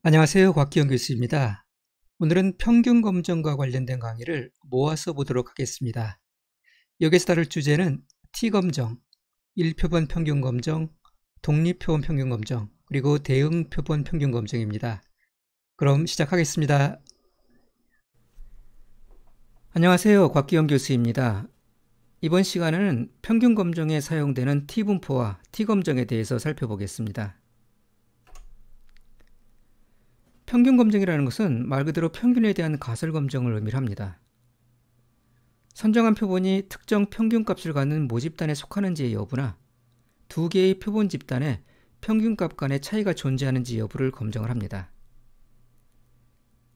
안녕하세요. 곽기영 교수입니다. 오늘은 평균 검정과 관련된 강의를 모아서 보도록 하겠습니다. 여기서 다룰 주제는 T검정, 1표본 평균 검정, 독립표본 평균 검정, 그리고 대응 표본 평균 검정입니다. 그럼 시작하겠습니다. 안녕하세요. 곽기영 교수입니다. 이번 시간에는 평균 검정에 사용되는 T분포와 T검정에 대해서 살펴보겠습니다. 평균 검정이라는 것은 말 그대로 평균에 대한 가설 검정을 의미합니다. 선정한 표본이 특정 평균값을 갖는 모집단에 속하는지의 여부나 두 개의 표본 집단의 평균값 간의 차이가 존재하는지 여부를 검정을 합니다.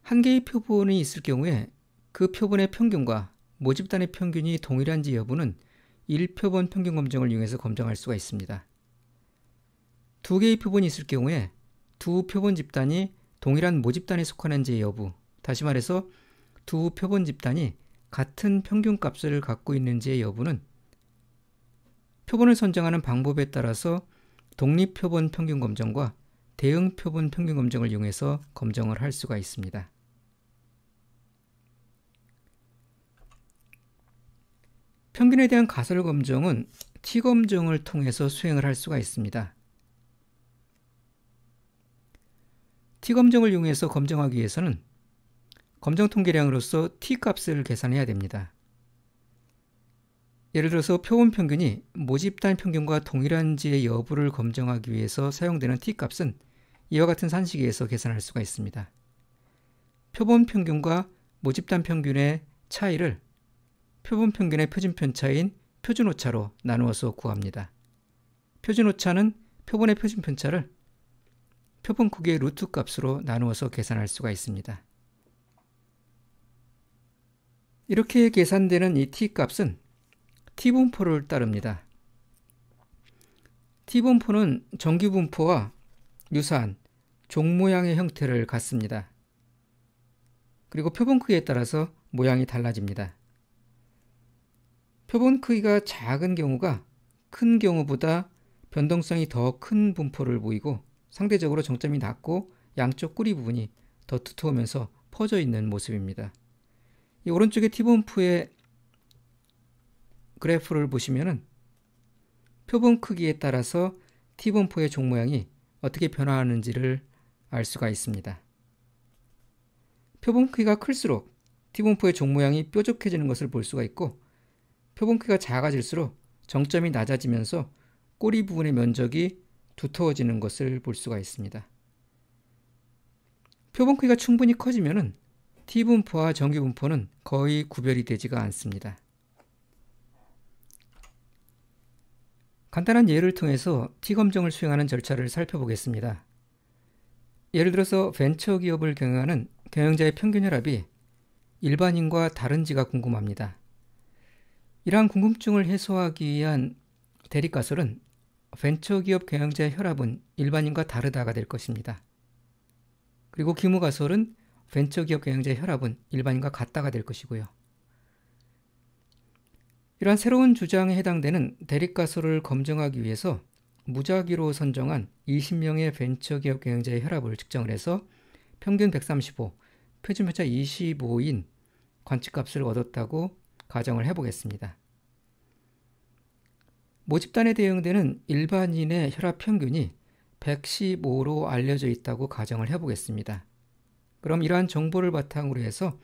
한 개의 표본이 있을 경우에 그 표본의 평균과 모집단의 평균이 동일한지 여부는 1표본 평균 검정을 이용해서 검정할 수가 있습니다. 두 개의 표본이 있을 경우에 두 표본 집단이 동일한 모집단에 속하는지의 여부, 다시 말해서 두 표본 집단이 같은 평균값을 갖고 있는지의 여부는 표본을 선정하는 방법에 따라서 독립표본 평균 검정과 대응 표본 평균 검정을 이용해서 검정을 할 수가 있습니다. 평균에 대한 가설 검정은 T검정을 통해서 수행을 할 수가 있습니다. T검정을 이용해서 검정하기 위해서는 검정 통계량으로서 T값을 계산해야 됩니다. 예를 들어서 표본 평균이 모집단 평균과 동일한지의 여부를 검정하기 위해서 사용되는 T값은 이와 같은 산식에서 계산할 수가 있습니다. 표본 평균과 모집단 평균의 차이를 표본 평균의 표준편차인 표준오차로 나누어서 구합니다. 표준오차는 표본의 표준편차를 표본 크기의 루트 값으로 나누어서 계산할 수가 있습니다. 이렇게 계산되는 이 T값은 T분포를 따릅니다. T분포는 정규분포와 유사한 종 모양의 형태를 갖습니다. 그리고 표본 크기에 따라서 모양이 달라집니다. 표본 크기가 작은 경우가 큰 경우보다 변동성이 더 큰 분포를 보이고 상대적으로 정점이 낮고 양쪽 꼬리 부분이 더 두터우면서 퍼져 있는 모습입니다. 이 오른쪽의 T분포의 그래프를 보시면은 표본 크기에 따라서 T분포의 종 모양이 어떻게 변화하는지를 알 수가 있습니다. 표본 크기가 클수록 T분포의 종 모양이 뾰족해지는 것을 볼 수가 있고, 표본 크기가 작아질수록 정점이 낮아지면서 꼬리 부분의 면적이 두터워지는 것을 볼 수가 있습니다. 표본 크기가 충분히 커지면 T분포와 정규분포는 거의 구별이 되지가 않습니다. 간단한 예를 통해서 T검정을 수행하는 절차를 살펴보겠습니다. 예를 들어서 벤처기업을 경영하는 경영자의 평균 혈압이 일반인과 다른지가 궁금합니다. 이러한 궁금증을 해소하기 위한 대립가설은 벤처기업 경영자의 혈압은 일반인과 다르다가 될 것입니다. 그리고 기무가설은 벤처기업 경영자의 혈압은 일반인과 같다가 될 것이고요. 이러한 새로운 주장에 해당되는 대립가설을 검증하기 위해서 무작위로 선정한 20명의 벤처기업 경영자의 혈압을 측정을 해서 평균 135, 표준편차 25인 관측값을 얻었다고 가정을 해보겠습니다. 모집단에 대응되는 일반인의 혈압 평균이 115로 알려져 있다고 가정을 해보겠습니다. 그럼 이러한 정보를 바탕으로 해서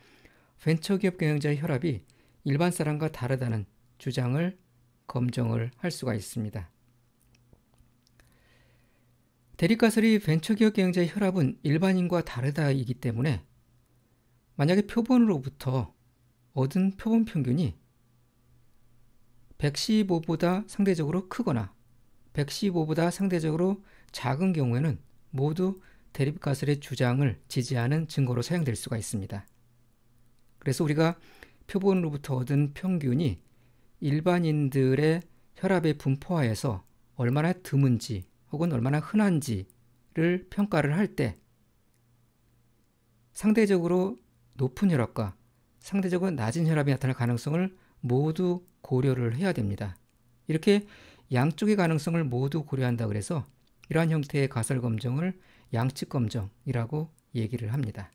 벤처기업 경영자의 혈압이 일반 사람과 다르다는 주장을 검증을 할 수가 있습니다. 대립가설이 벤처기업 경영자의 혈압은 일반인과 다르다이기 때문에 만약에 표본으로부터 얻은 표본 평균이 115보다 상대적으로 크거나 115보다 상대적으로 작은 경우에는 모두 대립가설의 주장을 지지하는 증거로 사용될 수가 있습니다. 그래서 우리가 표본으로부터 얻은 평균이 일반인들의 혈압에 분포하여서 얼마나 드문지 혹은 얼마나 흔한지를 평가를 할 때 상대적으로 높은 혈압과 상대적으로 낮은 혈압이 나타날 가능성을 모두 고려를 해야 됩니다. 이렇게 양쪽의 가능성을 모두 고려한다 그래서 이러한 형태의 가설 검정을 양측 검정이라고 얘기를 합니다.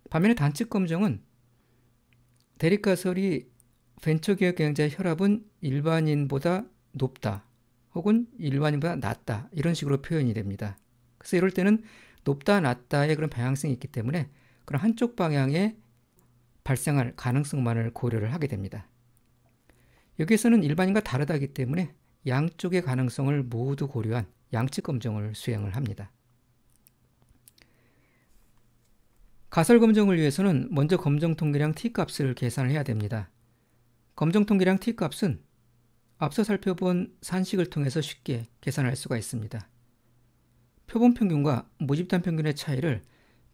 반면에 단측 검정은 대립가설이 벤처기업 경영자의 혈압은 일반인보다 높다 혹은 일반인보다 낮다 이런 식으로 표현이 됩니다. 그래서 이럴 때는 높다 낮다의 그런 방향성이 있기 때문에 그런 한쪽 방향에 발생할 가능성만을 고려를 하게 됩니다. 여기에서는 일반인과 다르다기 때문에 양쪽의 가능성을 모두 고려한 양측 검정을 수행을 합니다. 가설 검정을 위해서는 먼저 검정 통계량 T값을 계산을 해야 됩니다. 검정 통계량 T값은 앞서 살펴본 산식을 통해서 쉽게 계산할 수가 있습니다. 표본 평균과 모집단 평균의 차이를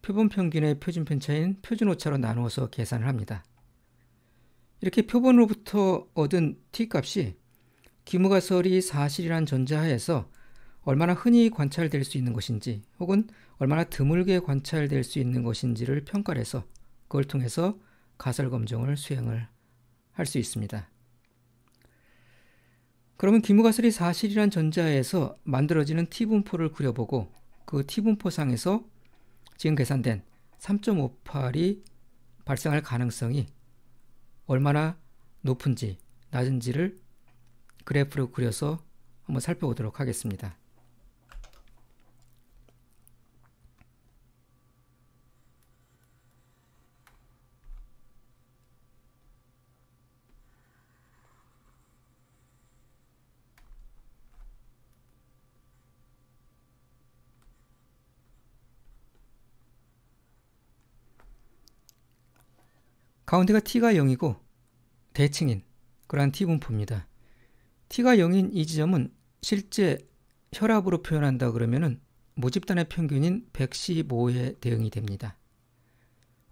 표본 평균의 표준 편차인 표준 오차로 나누어서 계산을 합니다. 이렇게 표본으로부터 얻은 T값이 기무가설이 사실이란 전제하에서 얼마나 흔히 관찰될 수 있는 것인지 혹은 얼마나 드물게 관찰될 수 있는 것인지를 평가를 해서 그걸 통해서 가설 검정을 수행을 할 수 있습니다. 그러면 기무가설이 사실이란 전제하에서 만들어지는 T분포를 그려보고 그 T분포상에서 지금 계산된 3.58이 발생할 가능성이 얼마나 높은지 낮은지를 그래프로 그려서 한번 살펴보도록 하겠습니다. 가운데가 T가 0이고 대칭인 그러한 T분포입니다. T가 0인 이 지점은 실제 혈압으로 표현한다 그러면은 모집단의 평균인 115에 대응이 됩니다.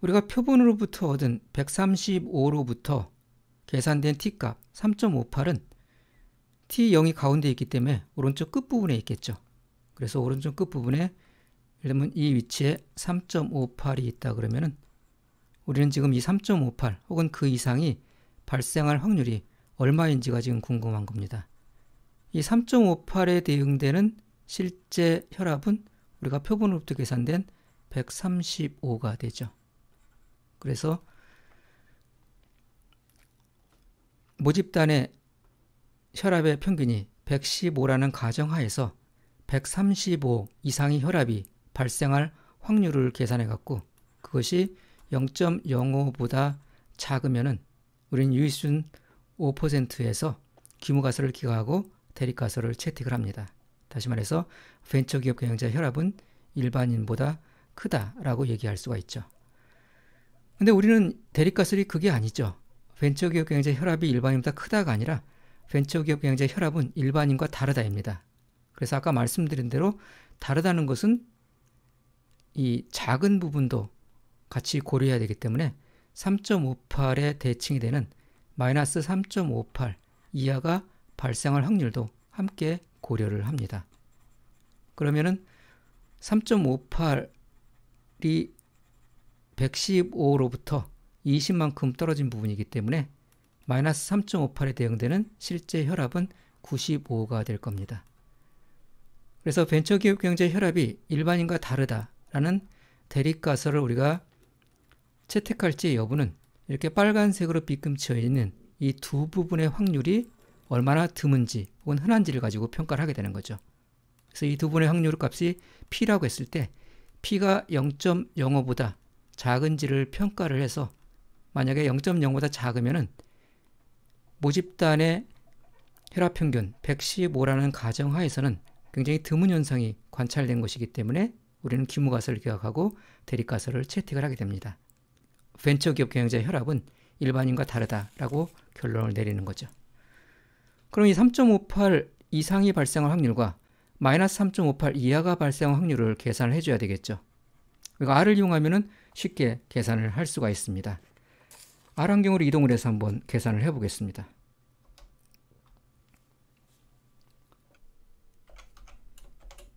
우리가 표본으로부터 얻은 135로부터 계산된 T값 3.58은 T0이 가운데 있기 때문에 오른쪽 끝부분에 있겠죠. 그래서 오른쪽 끝부분에 예를 들면 이 위치에 3.58이 있다 그러면은 우리는 지금 이 3.58 혹은 그 이상이 발생할 확률이 얼마인지가 지금 궁금한 겁니다. 이 3.58에 대응되는 실제 혈압은 우리가 표본으로부터 계산된 135가 되죠. 그래서 모집단의 혈압의 평균이 115라는 가정하에서 135 이상의 혈압이 발생할 확률을 계산해 갖고 그것이 0.05보다 작으면은 우리는 유의수준 5%에서 기무가설을 기하고 대립가설을 채택을 합니다. 다시 말해서 벤처기업 경영자 혈압은 일반인보다 크다라고 얘기할 수가 있죠. 근데 우리는 대립가설이 그게 아니죠. 벤처기업 경영자 혈압이 일반인보다 크다가 아니라 벤처기업 경영자 혈압은 일반인과 다르다입니다. 그래서 아까 말씀드린 대로 다르다는 것은 이 작은 부분도 같이 고려해야 되기 때문에 3.58에 대칭이 되는 마이너스 3.58 이하가 발생할 확률도 함께 고려를 합니다. 그러면은 3.58이 115로부터 20만큼 떨어진 부분이기 때문에 마이너스 3.58에 대응되는 실제 혈압은 95가 될 겁니다. 그래서 벤처기업 경영자 혈압이 일반인과 다르다라는 대립가설을 우리가 채택할지 여부는 이렇게 빨간색으로 빗금쳐 있는 이 두 부분의 확률이 얼마나 드문지 혹은 흔한지를 가지고 평가를 하게 되는 거죠. 그래서 이 두 분의 확률 값이 P라고 했을 때 P가 0.05보다 작은지를 평가를 해서 만약에 0.0보다 작으면은 모집단의 혈압평균 115라는 가정하에서는 굉장히 드문 현상이 관찰된 것이기 때문에 우리는 기무가설을 기억하고 대립가설을 채택을 하게 됩니다. 벤처기업 경영자의 혈압은 일반인과 다르다라고 결론을 내리는 거죠. 그럼 이 3.58 이상이 발생할 확률과 마이너스 3.58 이하가 발생할 확률을 계산을 해줘야 되겠죠. 그러니까 R을 이용하면 쉽게 계산을 할 수가 있습니다. R 환경으로 이동을 해서 한번 계산을 해보겠습니다.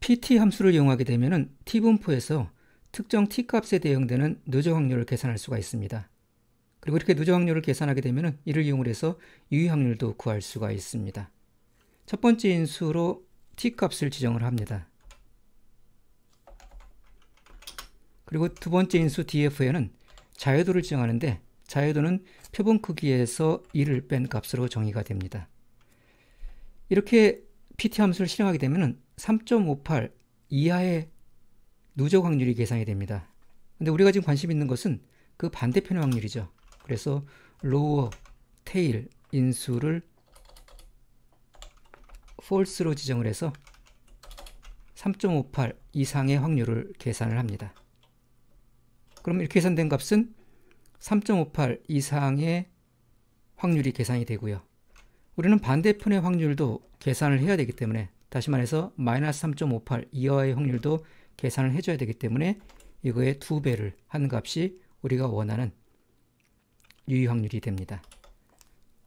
PT 함수를 이용하게 되면 T분포에서 특정 T값에 대응되는 누적 확률을 계산할 수가 있습니다. 그리고 이렇게 누적 확률을 계산하게 되면 이를 이용해서 유의 확률도 구할 수가 있습니다. 첫 번째 인수로 T값을 지정을 합니다. 그리고 두 번째 인수 df에는 자유도를 지정하는데 자유도는 표본 크기에서 1을 뺀 값으로 정의가 됩니다. 이렇게 pt 함수를 실행하게 되면 3.58 이하의 누적 확률이 계산이 됩니다. 근데 우리가 지금 관심 있는 것은 그 반대편의 확률이죠. 그래서 lower tail 인수를 false로 지정을 해서 3.58 이상의 확률을 계산을 합니다. 그럼 이렇게 계산된 값은 3.58 이상의 확률이 계산이 되고요. 우리는 반대편의 확률도 계산을 해야 되기 때문에, 다시 말해서 마이너스 3.58 이하의 확률도 계산을 해줘야 되기 때문에 이거의 2배를 한 값이 우리가 원하는 유의 확률이 됩니다.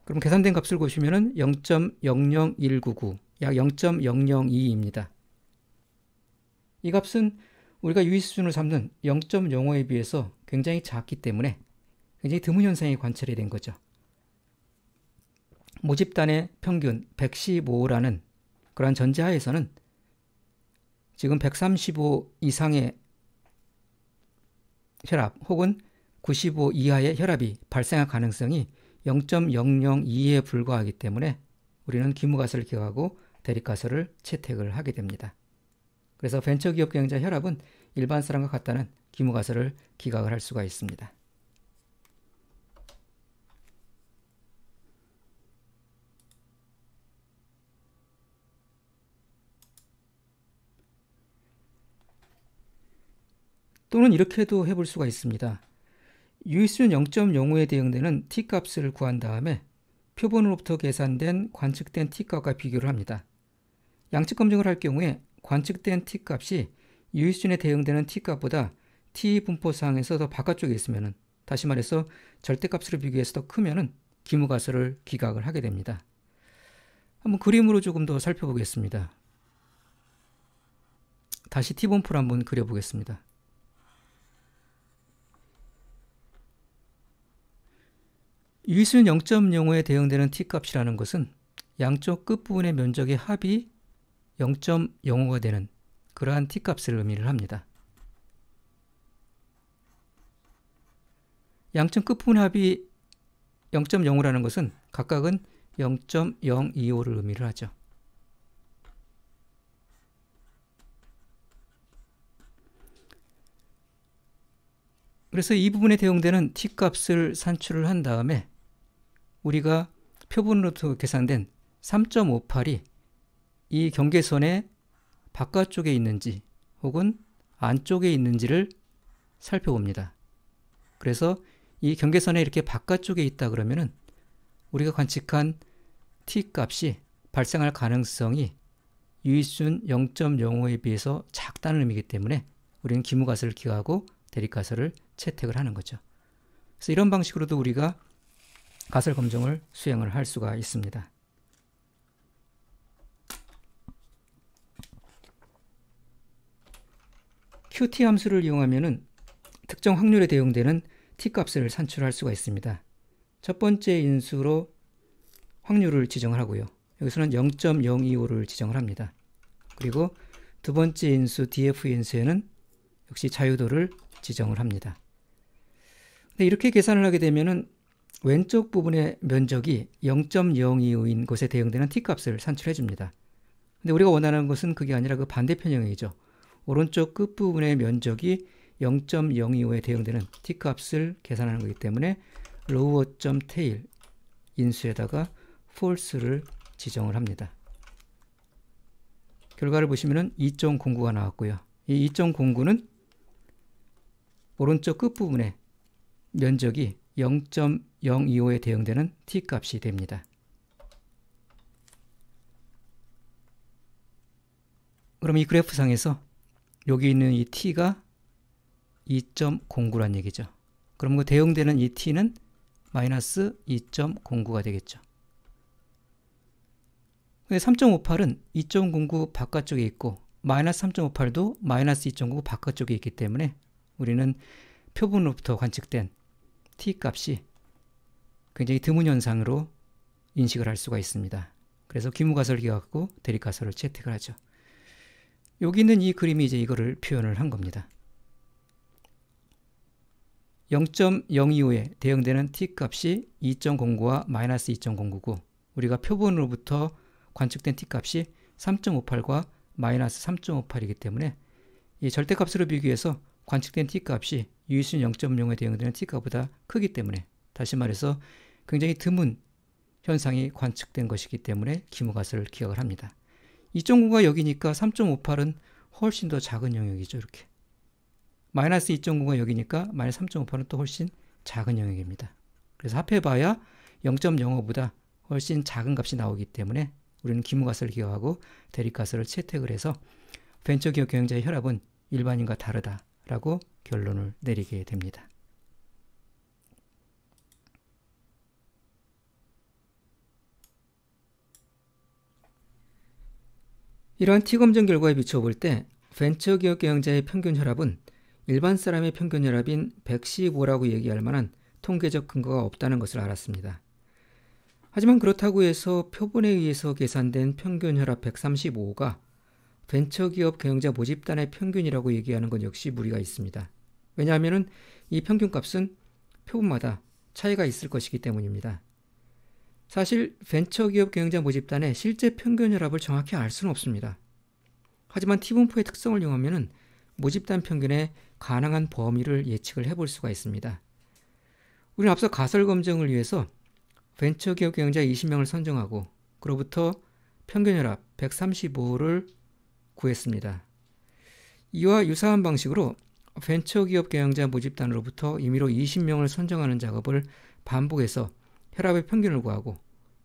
그럼 계산된 값을 보시면은 0.00199, 약 0.002입니다. 이 값은 우리가 유의 수준을 삼는 0.05에 비해서 굉장히 작기 때문에 굉장히 드문 현상이 관찰이 된 거죠. 모집단의 평균 115라는 그러한 전제하에서는 지금 135 이상의 혈압 혹은 95 이하의 혈압이 발생할 가능성이 0.002에 불과하기 때문에 우리는 기무가설을 기각하고 대립가설을 채택을 하게 됩니다. 그래서 벤처기업 경영자 혈압은 일반 사람과 같다는 기무가설을 기각을 할 수가 있습니다. 또는 이렇게도 해볼 수가 있습니다. 유의수준 0.05에 대응되는 t값을 구한 다음에 표본으로부터 계산된 관측된 t값과 비교를 합니다. 양측 검증을 할 경우에 관측된 t값이 유의수준에 대응되는 t값보다 t분포상에서 더 바깥쪽에 있으면, 다시 말해서 절대값으로 비교해서 더 크면 기무가설을 기각을 하게 됩니다. 한번 그림으로 조금 더 살펴보겠습니다. 다시 t분포를 한번 그려보겠습니다. 유의수준 0.05에 대응되는 t값이라는 것은 양쪽 끝부분의 면적의 합이 0.05가 되는 그러한 t값을 의미를 합니다. 양쪽 끝부분의 합이 0.05라는 것은 각각은 0.025를 의미를 하죠. 그래서 이 부분에 대응되는 t값을 산출을 한 다음에 우리가 표본으로부터 계산된 3.58이 이 경계선의 바깥쪽에 있는지 혹은 안쪽에 있는지를 살펴봅니다. 그래서 이 경계선에 이렇게 바깥쪽에 있다 그러면은 우리가 관측한 t값이 발생할 가능성이 유의수준 0.05에 비해서 작다는 의미이기 때문에 우리는 기무가설을 기하고 대립가설을 채택을 하는 거죠. 그래서 이런 방식으로도 우리가 가설 검증을 수행을 할 수가 있습니다. QT 함수를 이용하면은 특정 확률에 대응되는 t값을 산출할 수가 있습니다. 첫 번째 인수로 확률을 지정을 하고요. 여기서는 0.025를 지정을 합니다. 그리고 두 번째 인수 df 인수에는 역시 자유도를 지정을 합니다. 근데 이렇게 계산을 하게 되면은 왼쪽 부분의 면적이 0.025인 곳에 대응되는 t값을 산출해 줍니다. 근데 우리가 원하는 것은 그게 아니라 그 반대편 영역이죠. 오른쪽 끝부분의 면적이 0.025에 대응되는 t값을 계산하는 거기 때문에 lower.tail 인수에다가 false를 지정을 합니다. 결과를 보시면은 2.09가 나왔고요. 이 2.09는 오른쪽 끝부분의 면적이 0.025에 대응되는 t값이 됩니다. 그럼 이 그래프상에서 여기 있는 이 t가 2.09란 얘기죠. 그럼 그 대응되는 이 t는 마이너스 2.09가 되겠죠. 3.58은 2.09 바깥쪽에 있고 마이너스 3.58도 마이너스 2.09 바깥쪽에 있기 때문에 우리는 표본으로부터 관측된 t값이 굉장히 드문 현상으로 인식을 할 수가 있습니다. 그래서 기무가설을 기각하고 대립가설을 채택을 하죠. 여기 있는 이 그림이 이제 이거를 표현을 한 겁니다. 0.025에 대응되는 t값이 2.09와 마이너스 2.09고 우리가 표본으로부터 관측된 t값이 3.58과 마이너스 3.58이기 때문에 이 절대값으로 비교해서 관측된 t값이 유의수 0.0에 대응되는 t값보다 크기 때문에 다시 말해서 굉장히 드문 현상이 관측된 것이기 때문에 기무가설을 기억을 합니다. 2.9가 여기니까 3.58은 훨씬 더 작은 영역이죠. 이렇게. 마이너스 2.9가 여기니까 마이너스 3.58은 또 훨씬 작은 영역입니다. 그래서 합해봐야 0.05보다 훨씬 작은 값이 나오기 때문에 우리는 기무가설을 기억하고 대립가설을 채택을 해서 벤처기업 경영자의 혈압은 일반인과 다르다라고 결론을 내리게 됩니다. 이러한 T검정 결과에 비춰볼 때 벤처기업 경영자의 평균 혈압은 일반 사람의 평균 혈압인 115라고 얘기할 만한 통계적 근거가 없다는 것을 알았습니다. 하지만 그렇다고 해서 표본에 의해서 계산된 평균 혈압 135가 벤처기업 경영자 모집단의 평균이라고 얘기하는 것 역시 무리가 있습니다. 왜냐하면 이 평균값은 표본마다 차이가 있을 것이기 때문입니다. 사실 벤처기업 경영자 모집단의 실제 평균 혈압을 정확히 알 수는 없습니다. 하지만 T분포의 특성을 이용하면 모집단 평균의 가능한 범위를 예측을 해볼 수가 있습니다. 우리는 앞서 가설 검증을 위해서 벤처기업 경영자 20명을 선정하고 그로부터 평균 혈압 135를 구했습니다. 이와 유사한 방식으로 벤처기업 경영자 모집단으로부터 임의로 20명을 선정하는 작업을 반복해서 혈압의 평균을 구하고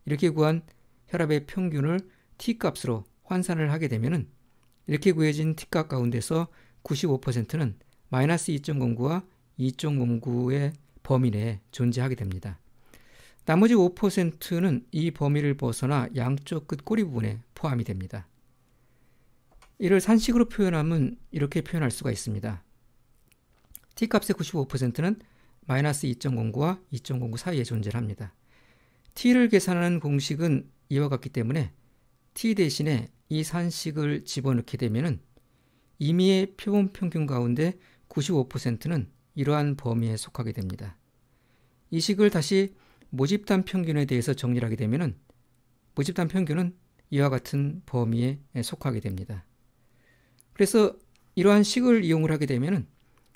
이렇게 구한 혈압의 평균을 T값으로 환산을 하게 되면 이렇게 구해진 T값 가운데서 95%는 마이너스 2.09와 2.09의 범위 내에 존재하게 됩니다. 나머지 5%는 이 범위를 벗어나 양쪽 끝 꼬리 부분에 포함이 됩니다. 이를 산식으로 표현하면 이렇게 표현할 수가 있습니다. T값의 95%는 마이너스 2.09와 2.09 사이에 존재를 합니다. T를 계산하는 공식은 이와 같기 때문에 T 대신에 이 산식을 집어넣게 되면 임의의 표본 평균 가운데 95%는 이러한 범위에 속하게 됩니다. 이 식을 다시 모집단 평균에 대해서 정리를 하게 되면 모집단 평균은 이와 같은 범위에 속하게 됩니다. 그래서 이러한 식을 이용을 하게 되면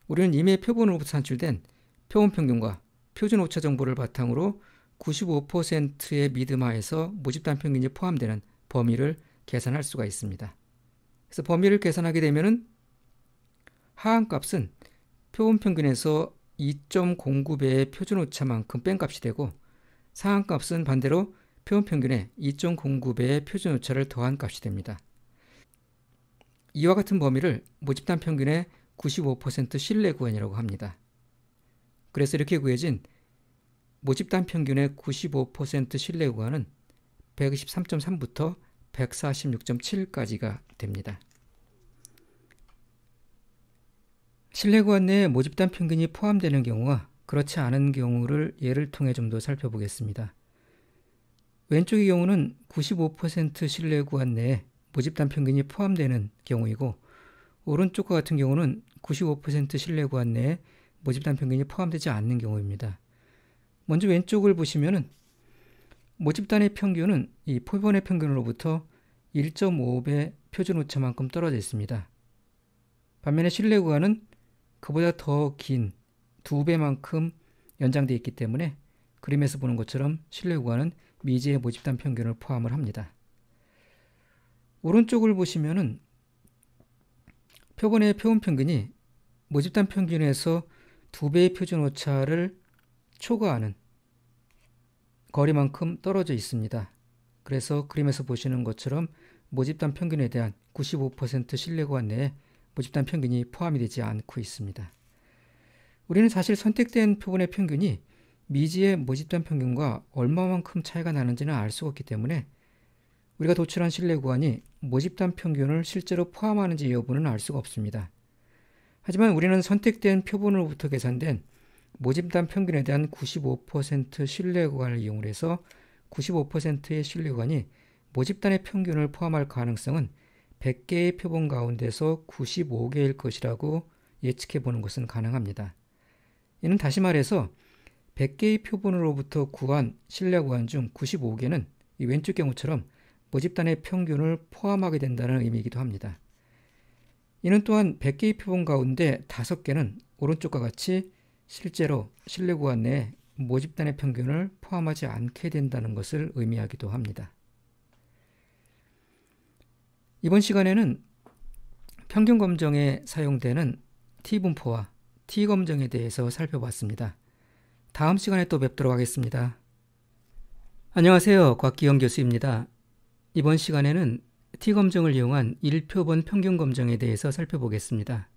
우리는 임의 표본으로부터 산출된 표본 평균과 표준 오차 정보를 바탕으로 95%의 미드마에서 모집단 평균이 포함되는 범위를 계산할 수가 있습니다. 그래서 범위를 계산하게 되면 하한값은 표본 평균에서 2.09배의 표준 오차만큼 뺀 값이 되고 상한값은 반대로 표본 평균에 2.09배의 표준 오차를 더한 값이 됩니다. 이와 같은 범위를 모집단 평균의 95% 신뢰 구간이라고 합니다. 그래서 이렇게 구해진 모집단 평균의 95% 신뢰 구간은 123.3부터 146.7까지가 됩니다. 신뢰 구간 내에 모집단 평균이 포함되는 경우와 그렇지 않은 경우를 예를 통해 좀 더 살펴보겠습니다. 왼쪽의 경우는 95% 신뢰 구간 내에 모집단 평균이 포함되는 경우이고 오른쪽과 같은 경우는 95% 신뢰 구간 내에 모집단 평균이 포함되지 않는 경우입니다. 먼저 왼쪽을 보시면은 모집단의 평균은 이 표본의 평균으로부터 1.5배 표준 오차만큼 떨어져 있습니다. 반면에 신뢰 구간은 그보다 더 긴 2배만큼 연장되어 있기 때문에 그림에서 보는 것처럼 신뢰 구간은 미지의 모집단 평균을 포함을 합니다. 오른쪽을 보시면은 표본의 표본 평균이 모집단 평균에서 2배의 표준 오차를 초과하는 거리만큼 떨어져 있습니다. 그래서 그림에서 보시는 것처럼 모집단 평균에 대한 95% 신뢰 구간 내에 모집단 평균이 포함이 되지 않고 있습니다. 우리는 사실 선택된 표본의 평균이 미지의 모집단 평균과 얼마만큼 차이가 나는지는 알 수가 없기 때문에 우리가 도출한 신뢰 구간이 모집단 평균을 실제로 포함하는지 여부는 알 수가 없습니다. 하지만 우리는 선택된 표본으로부터 계산된 모집단 평균에 대한 95% 신뢰 구간을 이용해서 95%의 신뢰 구간이 모집단의 평균을 포함할 가능성은 100개의 표본 가운데서 95개일 것이라고 예측해 보는 것은 가능합니다. 이는 다시 말해서 100개의 표본으로부터 구한 신뢰 구간 중 95개는 이 왼쪽 경우처럼 모집단의 평균을 포함하게 된다는 의미이기도 합니다. 이는 또한 100개의 표본 가운데 5개는 오른쪽과 같이 실제로 신뢰 구간 내에 모집단의 평균을 포함하지 않게 된다는 것을 의미하기도 합니다. 이번 시간에는 평균 검정에 사용되는 T분포와 T검정에 대해서 살펴봤습니다. 다음 시간에 또 뵙도록 하겠습니다. 안녕하세요. 곽기영 교수입니다. 이번 시간에는 T검정을 이용한 1표본 평균 검정에 대해서 살펴보겠습니다.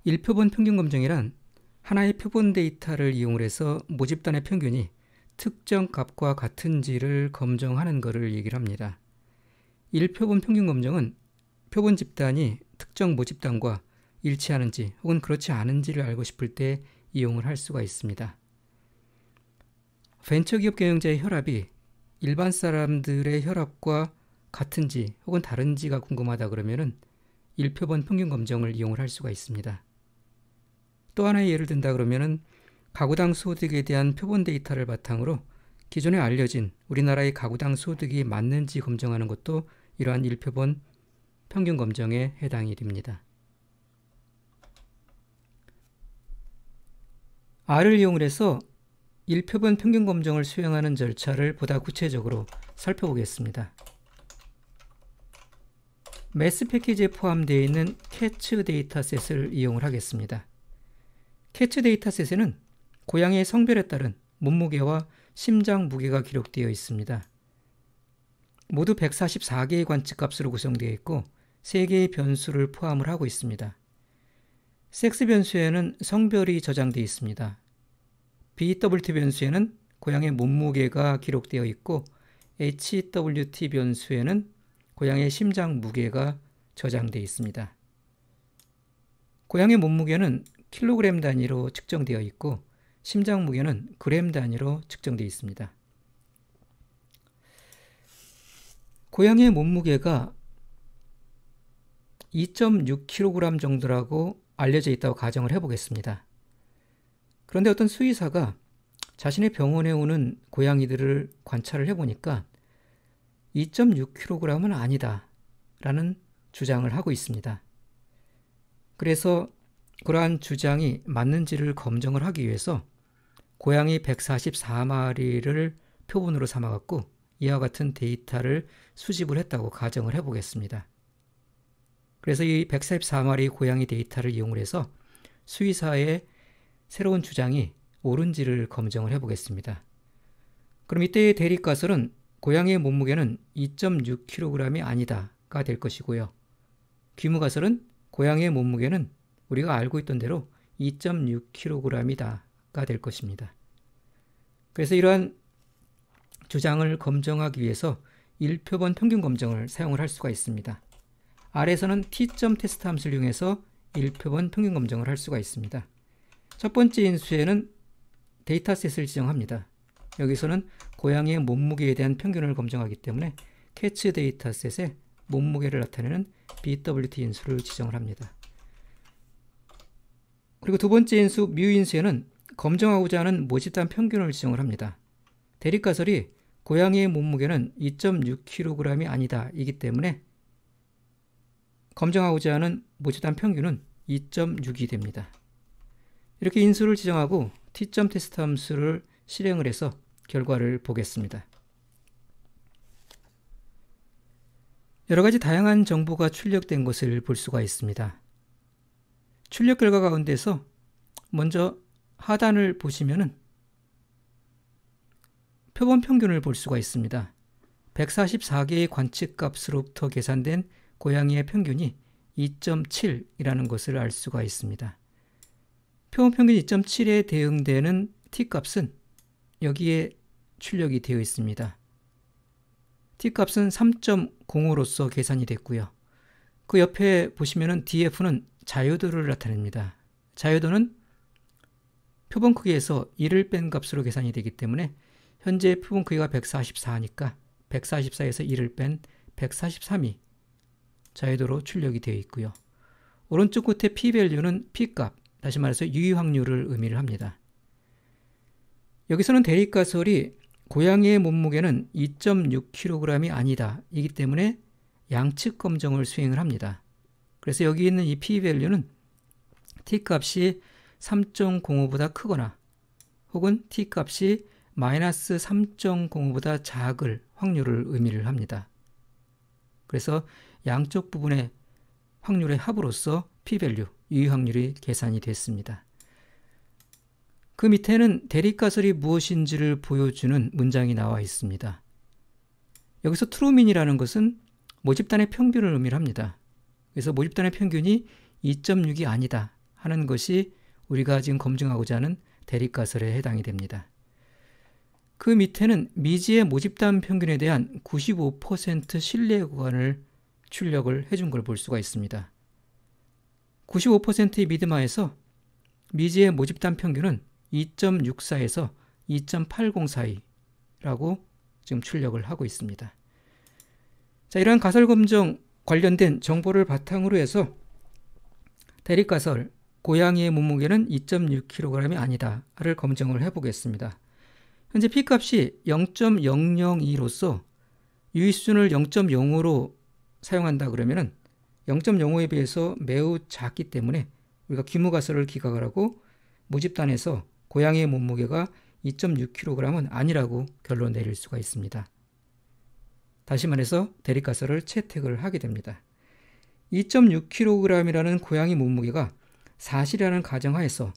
1표본 평균 검정이란 하나의 표본 데이터를 이용해서 모집단의 평균이 특정 값과 같은지를 검정하는 것을 얘기를 합니다. 1표본 평균 검정은 표본 집단이 특정 모집단과 일치하는지 혹은 그렇지 않은지를 알고 싶을 때 이용을 할 수가 있습니다. 벤처기업 경영자의 혈압이 일반 사람들의 혈압과 같은지 혹은 다른지가 궁금하다 그러면은 1표본 평균 검정을 이용을 할 수가 있습니다. 또 하나의 예를 든다 그러면은 가구당 소득에 대한 표본 데이터를 바탕으로 기존에 알려진 우리나라의 가구당 소득이 맞는지 검정하는 것도 이러한 1표본 평균 검정에 해당이 됩니다. R을 이용해서 1표본 평균 검정을 수행하는 절차를 보다 구체적으로 살펴보겠습니다. 매스 패키지에 포함되어 있는 캐츠 데이터셋을 이용을 하겠습니다. 캐츠 데이터셋에는 고양이의 성별에 따른 몸무게와 심장 무게가 기록되어 있습니다. 모두 144개의 관측값으로 구성되어 있고 3개의 변수를 포함을 하고 있습니다. 섹스 변수에는 성별이 저장되어 있습니다. BWT 변수에는 고양이의 몸무게가 기록되어 있고 HWT 변수에는 고양이의 심장 무게가 저장되어 있습니다. 고양이의 몸무게는 킬로그램 단위로 측정되어 있고 심장 무게는 그램 단위로 측정되어 있습니다. 고양이의 몸무게가 2.6kg 정도라고 알려져 있다고 가정을 해보겠습니다. 그런데 어떤 수의사가 자신의 병원에 오는 고양이들을 관찰을 해보니까 2.6kg은 아니다 라는 주장을 하고 있습니다. 그래서 그러한 주장이 맞는지를 검증을 하기 위해서 고양이 144마리를 표본으로 삼아갖고 이와 같은 데이터를 수집을 했다고 가정을 해보겠습니다. 그래서 이 144마리 고양이 데이터를 이용을 해서 수의사의 새로운 주장이 옳은지를 검증을 해보겠습니다. 그럼 이때의 대립가설은 고양이의 몸무게는 2.6kg이 아니다가 될 것이고요. 귀무가설은 고양이의 몸무게는 우리가 알고 있던 대로 2.6kg이다가 될 것입니다. 그래서 이러한 주장을 검증하기 위해서 1표본 평균 검정을 사용을 할 수가 있습니다. R에서는 T점 테스트 함수를 이용해서 1표본 평균 검정을 할 수가 있습니다. 첫 번째 인수에는 데이터셋을 지정합니다. 여기서는 고양이의 몸무게에 대한 평균을 검증하기 때문에 캐치 데이터셋에 몸무게를 나타내는 BWT 인수를 지정을 합니다. 그리고 두 번째 인수 뮤 인수에는 검증하고자 하는 모집단 평균을 지정을 합니다. 대립가설이 고양이의 몸무게는 2.6kg이 아니다 이기 때문에 검증하고자 하는 모집단 평균은 2.6이 됩니다. 이렇게 인수를 지정하고 T점 테스트 함수를 실행을 해서 결과를 보겠습니다. 여러 가지 다양한 정보가 출력된 것을 볼 수가 있습니다. 출력 결과 가운데서 먼저 하단을 보시면은 표본 평균을 볼 수가 있습니다. 144개의 관측값으로부터 계산된 고양이의 평균이 2.7이라는 것을 알 수가 있습니다. 표본 평균 2.7에 대응되는 T값은 여기에 출력이 되어 있습니다. T값은 3.05로서 계산이 됐고요. 그 옆에 보시면은 DF는 자유도를 나타냅니다. 자유도는 표본 크기에서 1을 뺀 값으로 계산이 되기 때문에 현재 표본 크기가 144니까 144에서 1을 뺀 143이 자유도로 출력이 되어 있고요. 오른쪽 끝에 P밸류는 P값, 다시 말해서 유의 확률을 의미를 합니다. 여기서는 대립가설이 고양이의 몸무게는 2.6kg이 아니다 이기 때문에 양측 검정을 수행을 합니다. 그래서 여기 있는 이 p-value는 t값이 3.05보다 크거나 혹은 t값이 마이너스 3.05보다 작을 확률을 의미를 합니다. 그래서 양쪽 부분의 확률의 합으로서 p-value, 유의 확률이 계산이 됐습니다. 그 밑에는 대립가설이 무엇인지를 보여주는 문장이 나와 있습니다. 여기서 truemean이라는 것은 모집단의 평균을 의미를 합니다. 그래서 모집단의 평균이 2.6이 아니다 하는 것이 우리가 지금 검증하고자 하는 대립가설에 해당이 됩니다. 그 밑에는 미지의 모집단 평균에 대한 95% 신뢰 구간을 출력을 해준 걸 볼 수가 있습니다. 95%의 믿음하에서 미지의 모집단 평균은 2.64에서 2.80 사이라고 지금 출력을 하고 있습니다. 자, 이러한 가설 검정 관련된 정보를 바탕으로 해서 대립가설 고양이의 몸무게는 2.6kg이 아니다를 검증을 해보겠습니다. 현재 P값이 0.002로서 유의 수준을 0.05로 사용한다 그러면은 0.05에 비해서 매우 작기 때문에 우리가 규모가설을 기각을 하고 모집단에서 고양이의 몸무게가 2.6kg은 아니라고 결론 내릴 수가 있습니다. 다시 말해서 대립가설을 채택을 하게 됩니다. 2.6kg이라는 고양이 몸무게가 사실이라는 가정하에서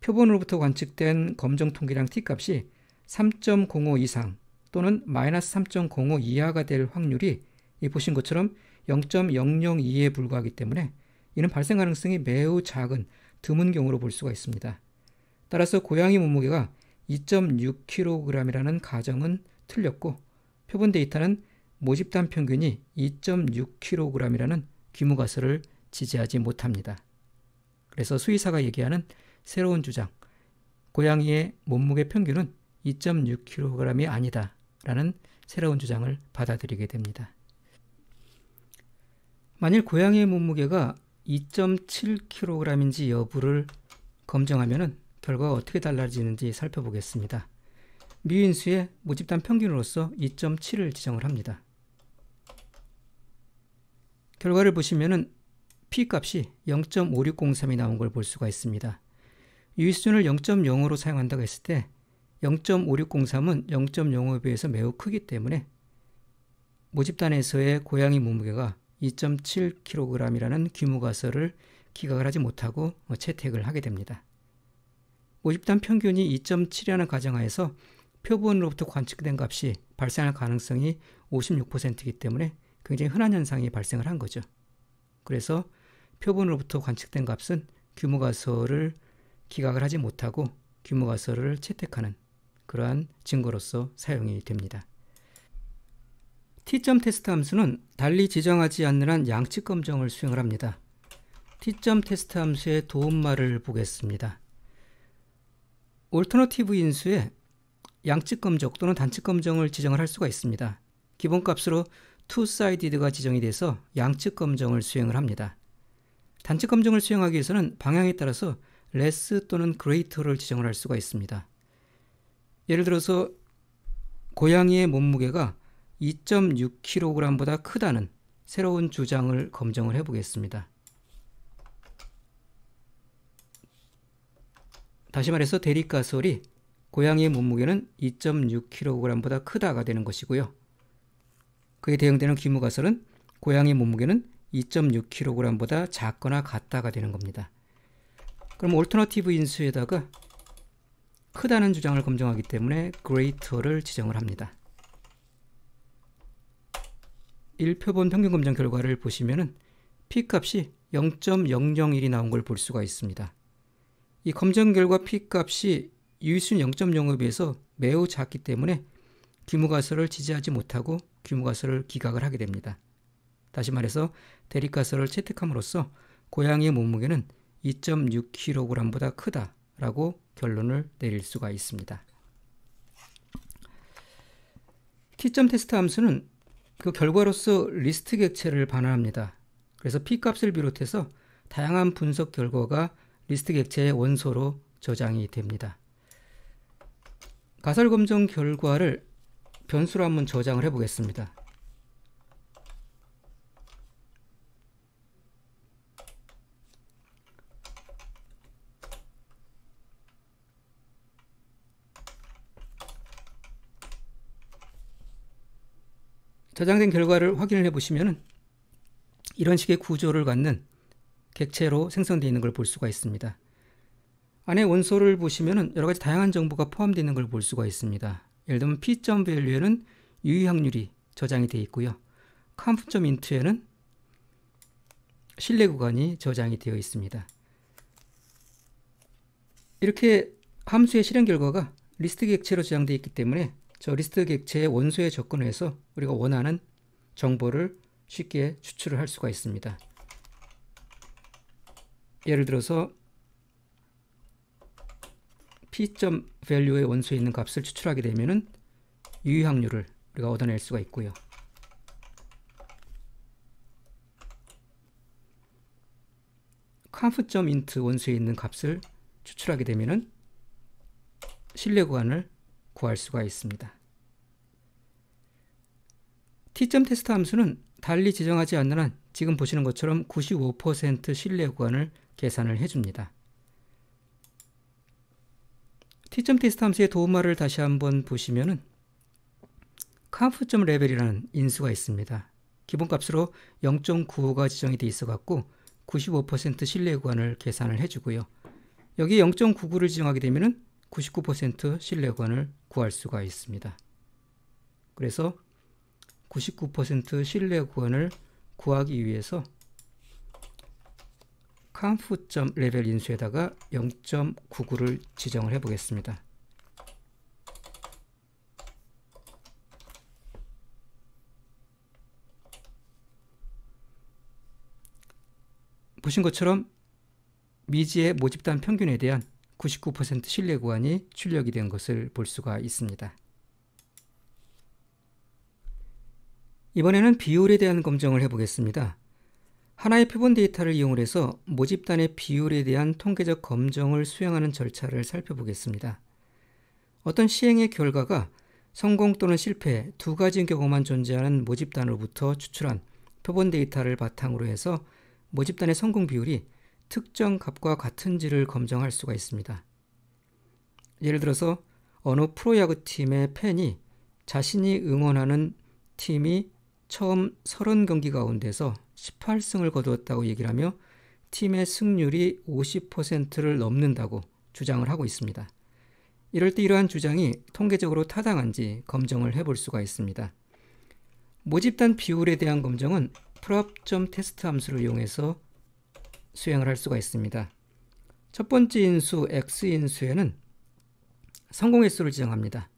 표본으로부터 관측된 검정 통계량 t값이 3.05 이상 또는 마이너스 3.05 이하가 될 확률이 보신 것처럼 0.002에 불과하기 때문에 이는 발생 가능성이 매우 작은 드문 경우로 볼 수가 있습니다. 따라서 고양이 몸무게가 2.6kg이라는 가정은 틀렸고 표본 데이터는 모집단 평균이 2.6kg이라는 규모가설을 지지하지 못합니다. 그래서 수의사가 얘기하는 새로운 주장, 고양이의 몸무게 평균은 2.6kg이 아니다 라는 새로운 주장을 받아들이게 됩니다. 만일 고양이의 몸무게가 2.7kg인지 여부를 검증하면 결과가 어떻게 달라지는지 살펴보겠습니다. 미인수의 모집단 평균으로서 2.7을 지정을 합니다. 결과를 보시면 P값이 0.5603이 나온 걸 볼 수가 있습니다. 유의 수준을 0.0으로 사용한다고 했을 때 0.5603은 0.05에 비해서 매우 크기 때문에 모집단에서의 고양이 몸무게가 2.7kg이라는 규모가설을 기각을 하지 못하고 채택을 하게 됩니다. 모집단 평균이 2.7이라는 가정하에서 표본으로부터 관측된 값이 발생할 가능성이 56%이기 때문에 굉장히 흔한 현상이 발생을 한 거죠. 그래서 표본으로부터 관측된 값은 규모가설을 기각을 하지 못하고 규모가설을 채택하는 그러한 증거로서 사용이 됩니다. T점 테스트 함수는 달리 지정하지 않는 한 양측 검정을 수행을 합니다. T점 테스트 함수의 도움말을 보겠습니다. 올터너티브 인수에 양측 검정 또는 단측 검정을 지정을 할 수가 있습니다. 기본값으로 two-sided가 지정이 돼서 양측 검정을 수행을 합니다. 단측 검정을 수행하기 위해서는 방향에 따라서 less 또는 greater를 지정을 할 수가 있습니다. 예를 들어서 고양이의 몸무게가 2.6kg보다 크다는 새로운 주장을 검증을 해보겠습니다. 다시 말해서 대립가설이 고양이의 몸무게는 2.6kg보다 크다가 되는 것이고요. 그에 대응되는 규모가설은 고양이 몸무게는 2.6kg보다 작거나 같다가 되는 겁니다. 그럼 올터너티브 인수에다가 크다는 주장을 검증하기 때문에 greater를 지정을 합니다. 1표본 평균 검정 결과를 보시면은 P값이 0.001이 나온 걸 볼 수가 있습니다. 이 검정 결과 P값이 유의수준 0.05에 비해서 매우 작기 때문에 규모가설을 지지하지 못하고 규모가설을 기각을 하게 됩니다. 다시 말해서 대립가설을 채택함으로써 고양이의 몸무게는 2.6kg보다 크다라고 결론을 내릴 수가 있습니다. T점 테스트 함수는 그 결과로서 리스트 객체를 반환합니다. 그래서 P값을 비롯해서 다양한 분석 결과가 리스트 객체의 원소로 저장이 됩니다. 가설 검정 결과를 변수로 한번 저장을 해 보겠습니다. 저장된 결과를 확인을 해 보시면 이런 식의 구조를 갖는 객체로 생성되어 있는 걸 볼 수가 있습니다. 안에 원소를 보시면 여러 가지 다양한 정보가 포함되어 있는 걸 볼 수가 있습니다. 예를 들면 p.value에는 유의 확률이 저장이 되어 있고요. conf.int에는 신뢰 구간이 저장이 되어 있습니다. 이렇게 함수의 실행 결과가 리스트 객체로 저장되어 있기 때문에 저 리스트 객체의 원소에 접근해서 우리가 원하는 정보를 쉽게 추출을 할 수가 있습니다. 예를 들어서 p.value의 원소에 있는 값을 추출하게 되면은 유의 확률을 우리가 얻어낼 수가 있고요. conf.int 원소에 있는 값을 추출하게 되면은 신뢰 구간을 구할 수가 있습니다. t.test 함수는 달리 지정하지 않는 한 지금 보시는 것처럼 95% 신뢰 구간을 계산을 해줍니다. t.test 함수의 도움말을 다시 한번 보시면은 conf.level이라는 인수가 있습니다. 기본값으로 0.95가 지정이 되어 있어 갖고 95% 신뢰 구간을 계산을 해주고요. 여기 0.99를 지정하게 되면은 99% 신뢰 구간을 구할 수가 있습니다. 그래서 99% 신뢰 구간을 구하기 위해서 conf.level 인수에다가 0.99를 지정을 해 보겠습니다. 보신 것처럼 미지의 모집단 평균에 대한 99% 신뢰 구간이 출력이 된 것을 볼 수가 있습니다. 이번에는 비율에 대한 검정을 해보겠습니다. 하나의 표본 데이터를 이용해서 모집단의 비율에 대한 통계적 검정을 수행하는 절차를 살펴보겠습니다. 어떤 시행의 결과가 성공 또는 실패 두 가지 경우만 존재하는 모집단으로부터 추출한 표본 데이터를 바탕으로 해서 모집단의 성공 비율이 특정 값과 같은지를 검증할 수가 있습니다. 예를 들어서 어느 프로야구팀의 팬이 자신이 응원하는 팀이 처음 30경기 가운데서 18승을 거두었다고 얘기를 하며 팀의 승률이 50%를 넘는다고 주장을 하고 있습니다. 이럴 때 이러한 주장이 통계적으로 타당한지 검증을 해볼 수가 있습니다. 모집단 비율에 대한 검증은 prop.test 함수를 이용해서 수행을 할 수가 있습니다. 첫 번째 인수 x인수에는 성공 횟수를 지정합니다.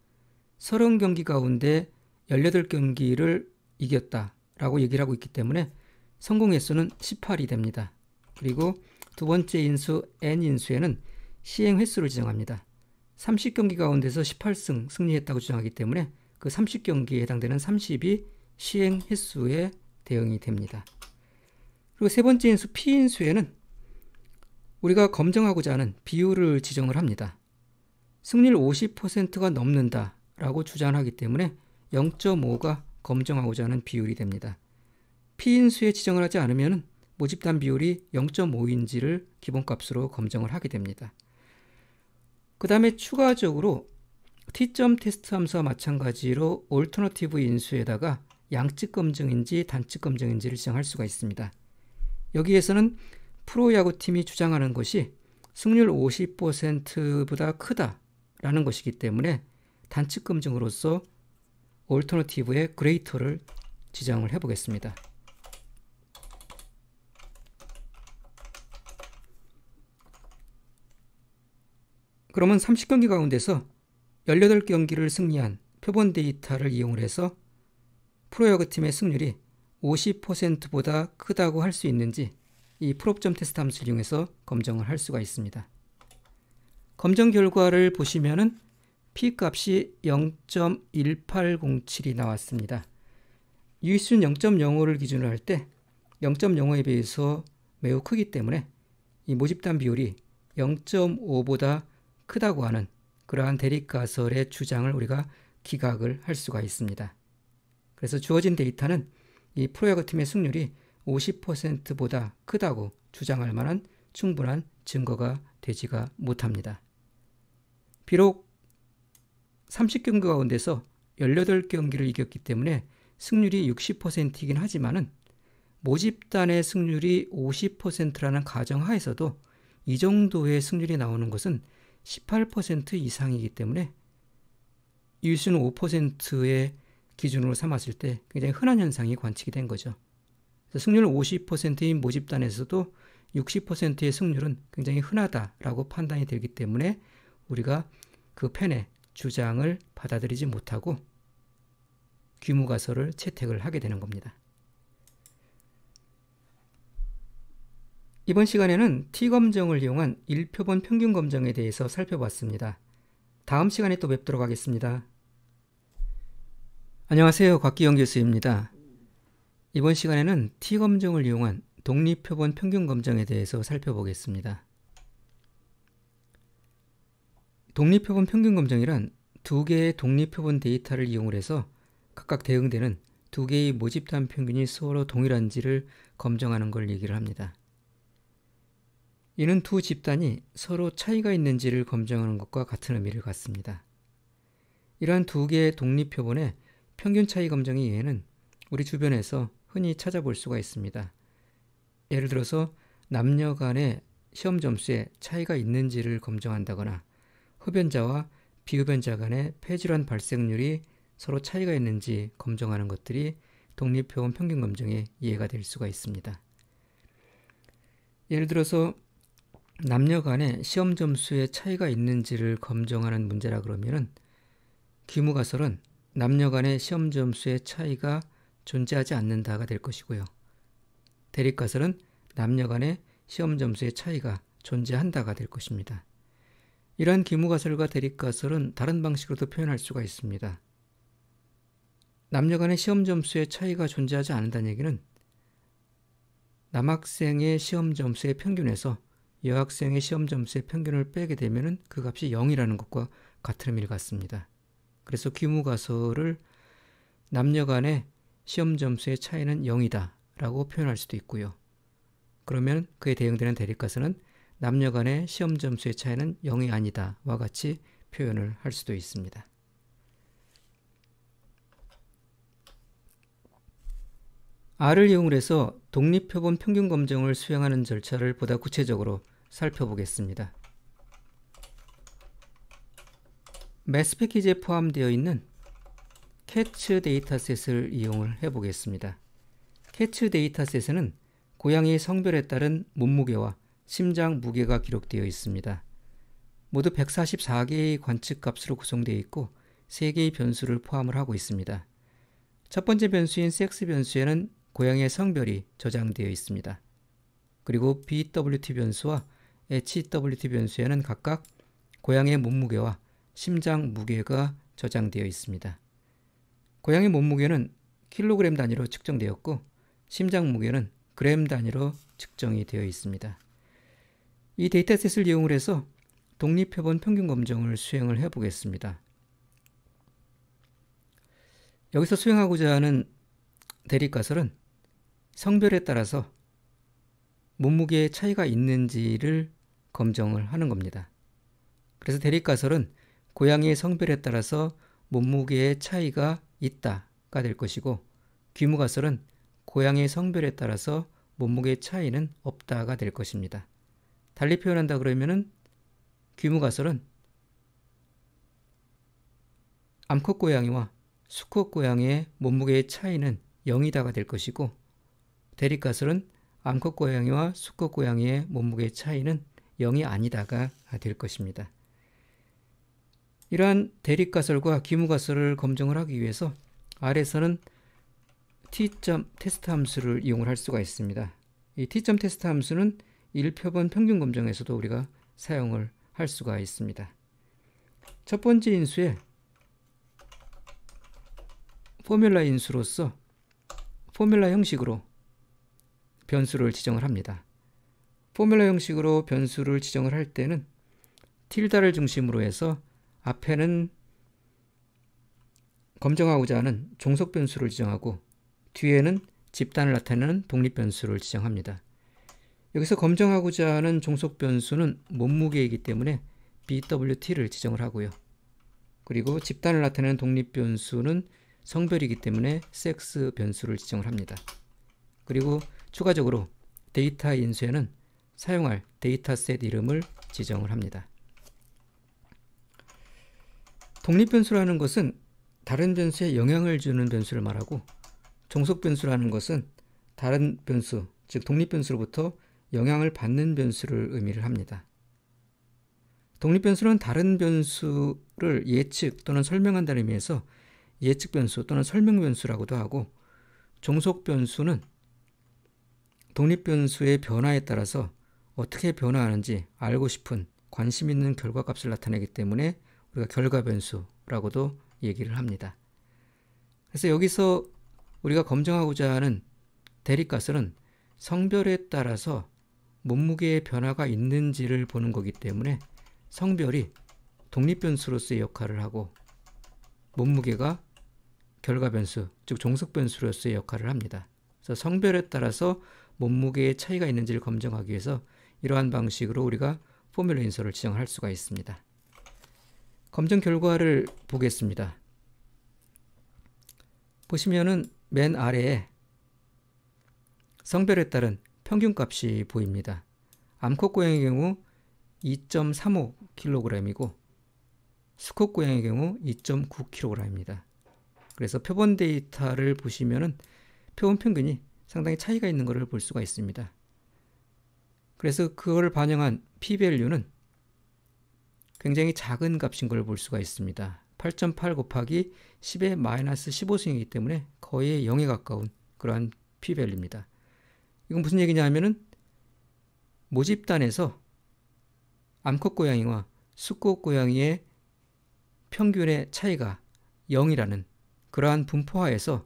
30경기 가운데 18경기를 이겼다 라고 얘기를 하고 있기 때문에 성공 횟수는 18이 됩니다. 그리고 두 번째 인수 n인수에는 시행 횟수를 지정합니다. 30경기 가운데서 18승 승리했다고 주장하기 때문에 그 30경기에 해당되는 30이 시행 횟수에 대응이 됩니다. 그리고 세 번째 인수 p인수에는 우리가 검증하고자 하는 비율을 지정을 합니다. 승률 50%가 넘는다 라고 주장하기 때문에 0.5가 검증하고자 하는 비율이 됩니다. p인수에 지정을 하지 않으면 모집단 비율이 0.5인지를 기본값으로 검증을 하게 됩니다. 그 다음에 추가적으로 t.test 함수와 마찬가지로 alternative 인수에다가 양측 검증인지 단측 검증인지를 지정할 수가 있습니다. 여기에서는 프로야구팀이 주장하는 것이 승률 50%보다 크다라는 것이기 때문에 단측 검증으로서 alternative의 greater를 지정을 해보겠습니다. 그러면 30경기 가운데서 18경기를 승리한 표본 데이터를 이용해서 프로야구팀의 승률이 50%보다 크다고 할 수 있는지 이 prop.test 함수를 이용해서 검증을 할 수가 있습니다. 검증 결과를 보시면은 P값이 0.1807이 나왔습니다. 유의수는 0.05를 기준으로 할 때 0.05에 비해서 매우 크기 때문에 이 모집단 비율이 0.5보다 크다고 하는 그러한 대립가설의 주장을 우리가 기각을 할 수가 있습니다. 그래서 주어진 데이터는 이 프로야구 팀의 승률이 50%보다 크다고 주장할 만한 충분한 증거가 되지가 못합니다. 비록 30경기 가운데서 18경기를 이겼기 때문에 승률이 60%이긴 하지만은 모집단의 승률이 50%라는 가정하에서도 이 정도의 승률이 나오는 것은 18% 이상이기 때문에 유수는 5%의 기준으로 삼았을 때 굉장히 흔한 현상이 관측이 된 거죠. 그래서 승률 50%인 모집단에서도 60%의 승률은 굉장히 흔하다라고 판단이 되기 때문에 우리가 그 팬의 주장을 받아들이지 못하고 귀무가설을 채택을 하게 되는 겁니다. 이번 시간에는 T검정을 이용한 1표본 평균 검정에 대해서 살펴봤습니다. 다음 시간에 또 뵙도록 하겠습니다. 안녕하세요. 곽기영 교수입니다. 이번 시간에는 T검정을 이용한 독립표본 평균 검정에 대해서 살펴보겠습니다. 독립표본 평균 검정이란 두 개의 독립표본 데이터를 이용을 해서 각각 대응되는 두 개의 모집단 평균이 서로 동일한지를 검정하는 걸 얘기를 합니다. 이는 두 집단이 서로 차이가 있는지를 검증하는 것과 같은 의미를 갖습니다. 이러한 두 개의 독립표본의 평균 차이 검정 이외에는 우리 주변에서 흔히 찾아볼 수가 있습니다. 예를 들어서 남녀 간의 시험 점수에 차이가 있는지를 검증한다거나 흡연자와 비흡연자 간의 폐질환 발생률이 서로 차이가 있는지 검증하는 것들이 독립표본 평균 검정의 예가 될 수가 있습니다. 예를 들어서 남녀 간의 시험 점수에 차이가 있는지를 검증하는 문제라 그러면은 귀무가설은 남녀 간의 시험 점수의 차이가 존재하지 않는다가 될 것이고요. 대립가설은 남녀 간의 시험 점수의 차이가 존재한다가 될 것입니다. 이러한 귀무가설과 대립가설은 다른 방식으로도 표현할 수가 있습니다. 남녀 간의 시험 점수의 차이가 존재하지 않는다는 얘기는 남학생의 시험 점수의 평균에서 여학생의 시험 점수의 평균을 빼게 되면 그 값이 0이라는 것과 같은 의미를 갖습니다. 그래서 귀무가설을 남녀 간의 시험 점수의 차이는 0이다 라고 표현할 수도 있고요. 그러면 그에 대응되는 대립가설은 남녀 간의 시험 점수의 차이는 0이 아니다 와 같이 표현을 할 수도 있습니다. R을 이용을 해서 독립표본 평균 검정을 수행하는 절차를 보다 구체적으로 살펴보겠습니다. 매스 패키지에 포함되어 있는 캐츠 데이터셋을 이용을 해보겠습니다. 캐츠 데이터셋에는 고양이의 성별에 따른 몸무게와 심장 무게가 기록되어 있습니다. 모두 144개의 관측값으로 구성되어 있고 3개의 변수를 포함을 하고 있습니다. 첫 번째 변수인 섹스 변수에는 고양이의 성별이 저장되어 있습니다. 그리고 BWT 변수와 HWT 변수에는 각각 고양이의 몸무게와 심장 무게가 저장되어 있습니다. 고양이 몸무게는 킬로그램 단위로 측정되었고 심장 무게는 그램 단위로 측정이 되어 있습니다. 이 데이터셋을 이용을 해서 독립표본 평균 검정을 수행을 해보겠습니다. 여기서 수행하고자 하는 대립가설은 성별에 따라서 몸무게의 차이가 있는지를 검정을 하는 겁니다. 그래서 대립가설은 고양이의 성별에 따라서 몸무게의 차이가 있다가 될 것이고 귀무가설은 고양이의 성별에 따라서 몸무게의 차이는 없다가 될 것입니다. 달리 표현한다 그러면은 귀무가설은 암컷 고양이와 수컷 고양이의 몸무게의 차이는 0이다가 될 것이고 대립가설은 암컷 고양이와 수컷 고양이의 몸무게의 차이는 0이 아니다가 될 것입니다. 이러한 대립가설과 귀무가설을 검증을 하기 위해서 R에서는 T점 테스트 함수를 이용을 할 수가 있습니다. 이 T점 테스트 함수는 1표본 평균 검정에서도 우리가 사용을 할 수가 있습니다. 첫 번째 인수에 포뮬라 인수로서 포뮬라 형식으로 변수를 지정을 합니다. 포뮬러 형식으로 변수를 지정을 할 때는 틸다를 중심으로 해서 앞에는 검정하고자 하는 종속 변수를 지정하고 뒤에는 집단을 나타내는 독립 변수를 지정합니다. 여기서 검정하고자 하는 종속 변수는 몸무게이기 때문에 BWT를 지정을 하고요. 그리고 집단을 나타내는 독립 변수는 성별이기 때문에 섹스 변수를 지정을 합니다. 그리고 추가적으로 데이터 인수에는 사용할 데이터셋 이름을 지정을 합니다. 독립 변수라는 것은 다른 변수에 영향을 주는 변수를 말하고, 종속 변수라는 것은 다른 변수, 즉 독립 변수로부터 영향을 받는 변수를 의미를 합니다. 독립 변수는 다른 변수를 예측 또는 설명한다는 의미에서 예측 변수 또는 설명 변수라고도 하고, 종속 변수는 독립 변수의 변화에 따라서 어떻게 변화하는지 알고 싶은 관심 있는 결과값을 나타내기 때문에 우리가 결과 변수라고도 얘기를 합니다. 그래서 여기서 우리가 검증하고자 하는 대립가설은 성별에 따라서 몸무게의 변화가 있는지를 보는 거기 때문에 성별이 독립 변수로서의 역할을 하고 몸무게가 결과 변수, 즉 종속 변수로서의 역할을 합니다. 그래서 성별에 따라서 몸무게의 차이가 있는지를 검증하기 위해서 이러한 방식으로 우리가 포뮬러 인서를 지정할 수가 있습니다. 검증 결과를 보겠습니다. 보시면은 맨 아래에 성별에 따른 평균값이 보입니다. 암컷 고양이의 경우 2.35kg이고 수컷 고양이의 경우 2.9kg입니다. 그래서 표본 데이터를 보시면은 표본 평균이 상당히 차이가 있는 것을 볼 수가 있습니다. 그래서 그걸 반영한 p-value는 굉장히 작은 값인 걸 볼 수가 있습니다. 8.8 곱하기 10의 마이너스 15승이기 때문에 거의 0에 가까운 그러한 p-value입니다. 이건 무슨 얘기냐 하면은 모집단에서 암컷 고양이와 수컷 고양이의 평균의 차이가 0이라는 그러한 분포하에서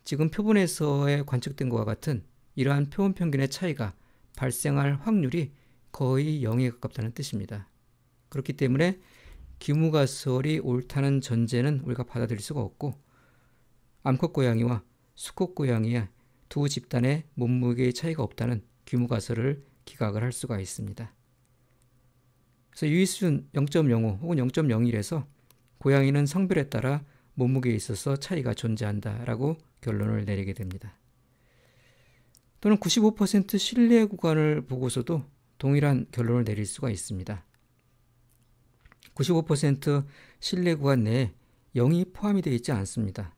지금 표본에서의 관측된 것과 같은 이러한 표본 평균의 차이가 발생할 확률이 거의 0에 가깝다는 뜻입니다. 그렇기 때문에 규모가설이 옳다는 전제는 우리가 받아들일 수가 없고, 암컷 고양이와 수컷 고양이의 두 집단의 몸무게의 차이가 없다는 규모가설을 기각을 할 수가 있습니다. 그래서 유의수준 0.05 혹은 0.01에서 고양이는 성별에 따라 몸무게에 있어서 차이가 존재한다라고 결론을 내리게 됩니다. 또는 95% 신뢰 구간을 보고서도 동일한 결론을 내릴 수가 있습니다. 95% 신뢰 구간 내에 0이 포함이 되어 있지 않습니다.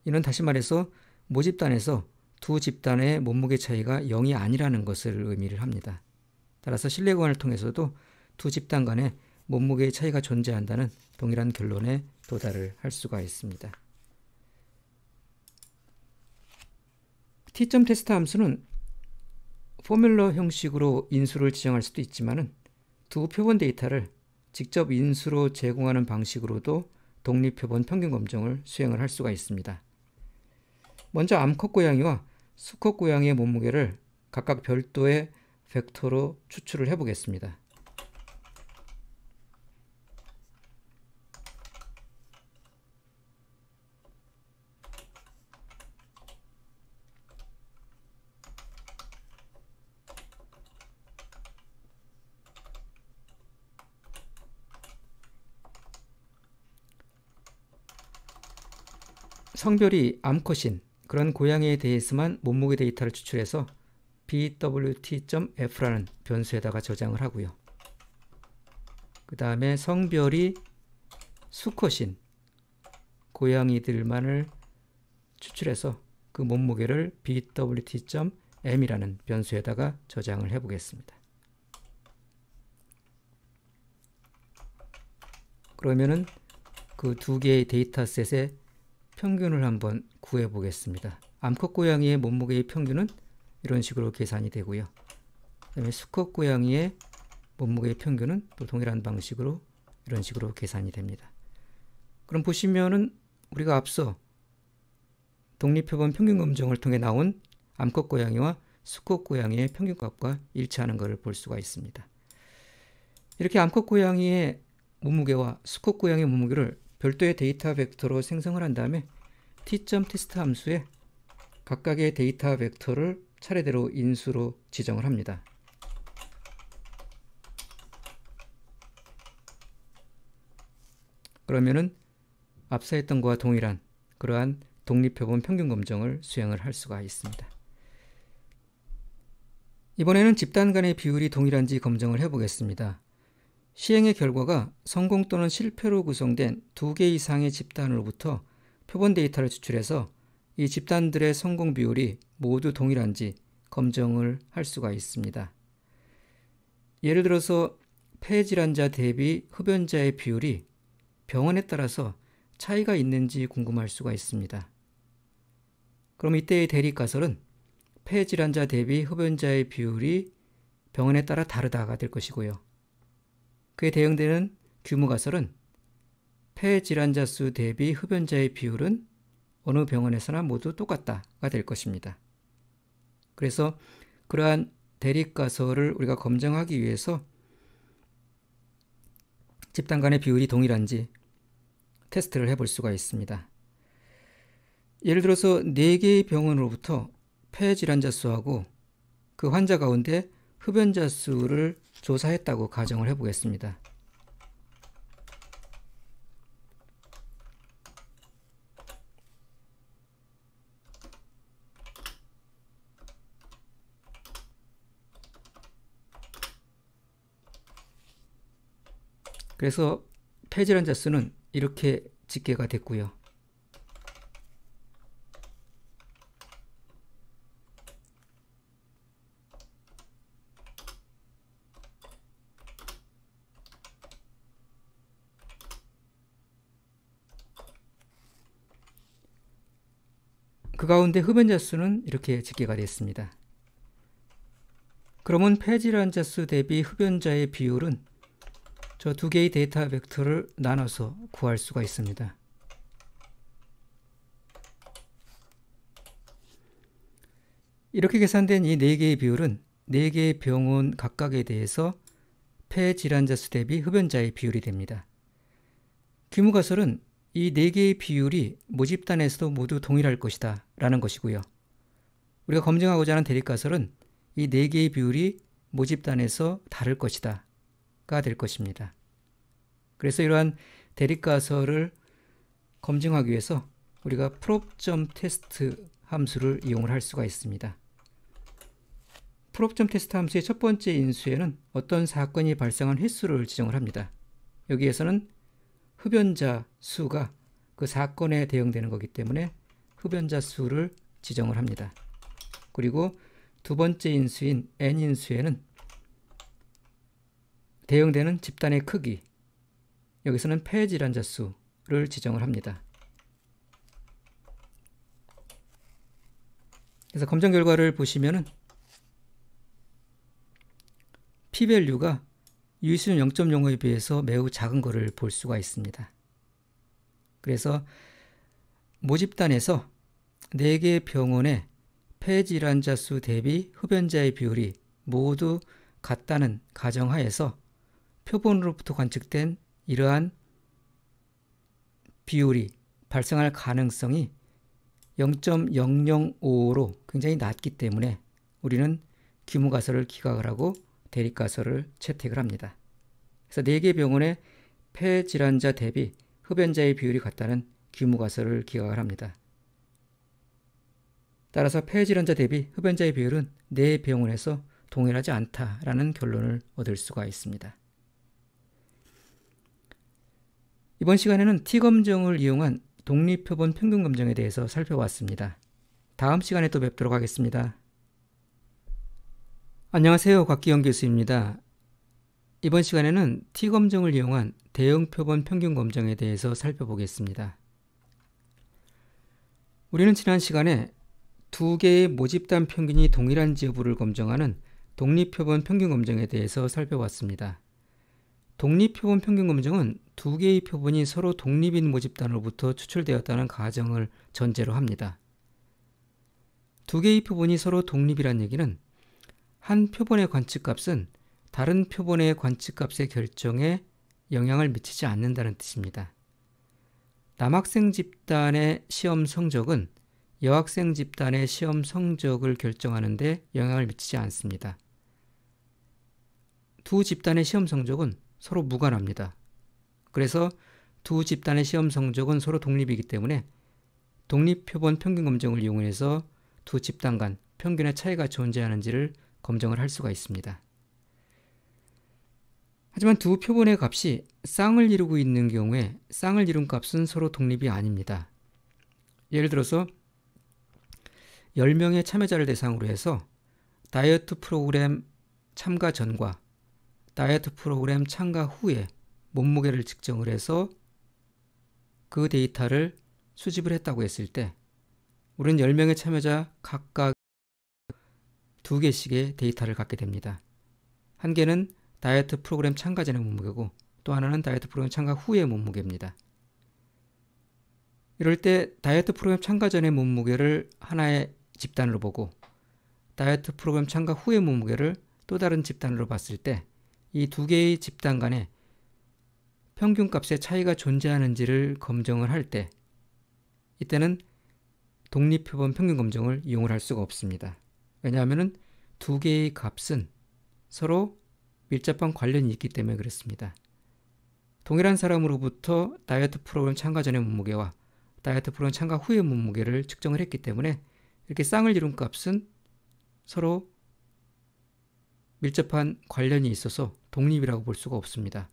이는 다시 말해서 모집단에서 두 집단의 몸무게 차이가 0이 아니라는 것을 의미를 합니다. 따라서 신뢰 구간을 통해서도 두 집단 간의 몸무게의 차이가 존재한다는 동일한 결론에 도달을 할 수가 있습니다. T점 테스트 함수는 포뮬러 형식으로 인수를 지정할 수도 있지만 두 표본 데이터를 직접 인수로 제공하는 방식으로도 독립표본 평균 검정을 수행을 할 수가 있습니다. 먼저 암컷 고양이와 수컷 고양이의 몸무게를 각각 별도의 벡터로 추출을 해보겠습니다. 성별이 암컷인 그런 고양이에 대해서만 몸무게 데이터를 추출해서 bwt.f라는 변수에다가 저장을 하고요. 그 다음에 성별이 수컷인 고양이들만을 추출해서 그 몸무게를 bwt.m이라는 변수에다가 저장을 해보겠습니다. 그러면은 그 두 개의 데이터셋의 평균을 한번 구해 보겠습니다. 암컷 고양이의 몸무게의 평균은 이런 식으로 계산이 되고요. 그다음에 수컷 고양이의 몸무게의 평균은 또 동일한 방식으로 이런 식으로 계산이 됩니다. 그럼 보시면은 우리가 앞서 독립표본 평균 검정을 통해 나온 암컷 고양이와 수컷 고양이의 평균값과 일치하는 것을 볼 수가 있습니다. 이렇게 암컷 고양이의 몸무게와 수컷 고양이의 몸무게를 별도의 데이터 벡터로 생성을 한 다음에 t.test 함수에 각각의 데이터 벡터를 차례대로 인수로 지정을 합니다. 그러면은 앞서 했던 것과 동일한 그러한 독립표본 평균 검정을 수행을 할 수가 있습니다. 이번에는 집단 간의 비율이 동일한지 검정을 해보겠습니다. 시행의 결과가 성공 또는 실패로 구성된 2개 이상의 집단으로부터 표본 데이터를 추출해서 이 집단들의 성공 비율이 모두 동일한지 검정을 할 수가 있습니다. 예를 들어서 폐질환자 대비 흡연자의 비율이 병원에 따라서 차이가 있는지 궁금할 수가 있습니다. 그럼 이때의 대립가설은 폐질환자 대비 흡연자의 비율이 병원에 따라 다르다가 될 것이고요. 그에 대응되는 규모가설은 폐질환자 수 대비 흡연자의 비율은 어느 병원에서나 모두 똑같다가 될 것입니다. 그래서 그러한 대립가설을 우리가 검증하기 위해서 집단 간의 비율이 동일한지 테스트를 해볼 수가 있습니다. 예를 들어서 4개의 병원으로부터 폐질환자 수하고 그 환자 가운데 흡연자 수를 조사했다고 가정을 해보겠습니다. 그래서 폐질환자 수는 이렇게 집계가 됐고요. 그 가운데 흡연자 수는 이렇게 집계가 됐습니다. 그러면 폐질환자 수 대비 흡연자의 비율은 저 2개의 데이터 벡터를 나눠서 구할 수가 있습니다. 이렇게 계산된 이 4개의 비율은 4개의 병원 각각에 대해서 폐질환자 수 대비 흡연자의 비율이 됩니다. 규모가설은 이 4개의 비율이 모집단에서도 모두 동일할 것이다 라는 것이고요. 우리가 검증하고자 하는 대립가설은 이 4개의 비율이 모집단에서 다를 것이다 가 될 것입니다. 그래서 이러한 대립가설을 검증하기 위해서 우리가 prop.test 함수를 이용을 할 수가 있습니다. prop.test 함수의 첫 번째 인수에는 어떤 사건이 발생한 횟수를 지정을 합니다. 여기에서는 흡연자 수가 그 사건에 대응되는 거기 때문에 흡연자 수를 지정을 합니다. 그리고 두 번째 인수인 n인수에는 대응되는 집단의 크기, 여기서는 폐질환자 수를 지정을 합니다. 그래서 검정 결과를 보시면은 p-value가 유의수준 0.05에 비해서 매우 작은 것을 볼 수가 있습니다. 그래서 모집단에서 4개 병원의 폐질환자 수 대비 흡연자의 비율이 모두 같다는 가정하에서 표본으로부터 관측된 이러한 비율이 발생할 가능성이 0.005로 굉장히 낮기 때문에 우리는 규모가설을 기각을 하고 대립가설을 채택을 합니다. 그래서 4개 병원의 폐질환자 대비 흡연자의 비율이 같다는 규모가설을 기각을 합니다. 따라서 폐질환자 대비 흡연자의 비율은 4병원에서 동일하지 않다라는 결론을 얻을 수가 있습니다. 이번 시간에는 T검정을 이용한 독립표본 평균 검정에 대해서 살펴봤습니다. 다음 시간에 또 뵙도록 하겠습니다. 안녕하세요. 곽기영 교수입니다. 이번 시간에는 T검정을 이용한 대응표본 평균 검정에 대해서 살펴보겠습니다. 우리는 지난 시간에 2개의 모집단 평균이 동일한지 여부를 검정하는 독립표본 평균 검정에 대해서 살펴봤습니다. 독립표본 평균 검정은 2개의 표본이 서로 독립인 모집단으로부터 추출되었다는 가정을 전제로 합니다. 두 개의 표본이 서로 독립이란 얘기는 한 표본의 관측값은 다른 표본의 관측값의 결정에 영향을 미치지 않는다는 뜻입니다. 남학생 집단의 시험 성적은 여학생 집단의 시험 성적을 결정하는 데 영향을 미치지 않습니다. 두 집단의 시험 성적은 서로 무관합니다. 그래서 두 집단의 시험 성적은 서로 독립이기 때문에 독립표본 평균 검정을 이용해서 두 집단 간 평균의 차이가 존재하는지를 검증을 할 수가 있습니다. 하지만 두 표본의 값이 쌍을 이루고 있는 경우에 쌍을 이룬 값은 서로 독립이 아닙니다. 예를 들어서 10명의 참여자를 대상으로 해서 다이어트 프로그램 참가 전과 다이어트 프로그램 참가 후에 몸무게를 측정을 해서 그 데이터를 수집을 했다고 했을 때 우리는 10명의 참여자 각각 2개씩의 데이터를 갖게 됩니다. 한 개는 다이어트 프로그램 참가 전의 몸무게고 또 하나는 다이어트 프로그램 참가 후의 몸무게입니다. 이럴 때 다이어트 프로그램 참가 전의 몸무게를 하나의 집단으로 보고 다이어트 프로그램 참가 후의 몸무게를 또 다른 집단으로 봤을 때 이 두 개의 집단 간에 평균값의 차이가 존재하는지를 검증을 할 때 이때는 독립표본 평균 검증을 이용을 할 수가 없습니다. 왜냐하면 두 개의 값은 서로 밀접한 관련이 있기 때문에 그렇습니다. 동일한 사람으로부터 다이어트 프로그램 참가 전의 몸무게와 다이어트 프로그램 참가 후의 몸무게를 측정을 했기 때문에 이렇게 쌍을 이룬 값은 서로 밀접한 관련이 있어서 독립이라고 볼 수가 없습니다.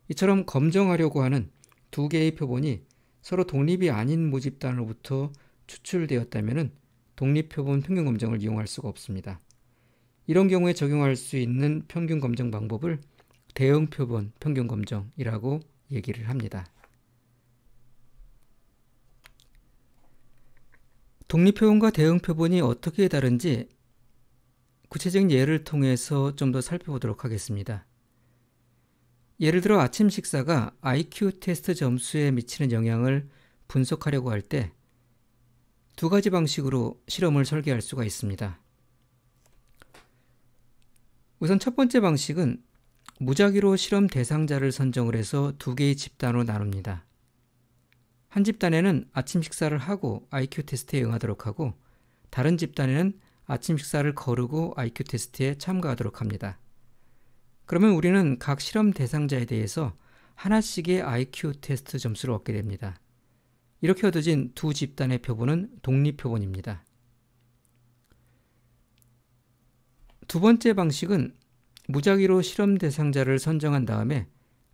이처럼 검증하려고 하는 두 개의 표본이 서로 독립이 아닌 모집단으로부터 추출되었다면 독립표본 평균 검증을 이용할 수가 없습니다. 이런 경우에 적용할 수 있는 평균 검증 방법을 대응 표본 평균 검증이라고 얘기를 합니다. 독립표본과 대응 표본이 어떻게 다른지 구체적인 예를 통해서 좀 더 살펴보도록 하겠습니다. 예를 들어 아침 식사가 IQ 테스트 점수에 미치는 영향을 분석하려고 할 때 두 가지 방식으로 실험을 설계할 수가 있습니다. 우선 첫 번째 방식은 무작위로 실험 대상자를 선정을 해서 두 개의 집단으로 나눕니다. 한 집단에는 아침 식사를 하고 IQ 테스트에 응하도록 하고 다른 집단에는 아침 식사를 거르고 IQ 테스트에 참가하도록 합니다. 그러면 우리는 각 실험 대상자에 대해서 하나씩의 IQ 테스트 점수를 얻게 됩니다. 이렇게 얻어진 두 집단의 표본은 독립표본입니다. 두 번째 방식은 무작위로 실험 대상자를 선정한 다음에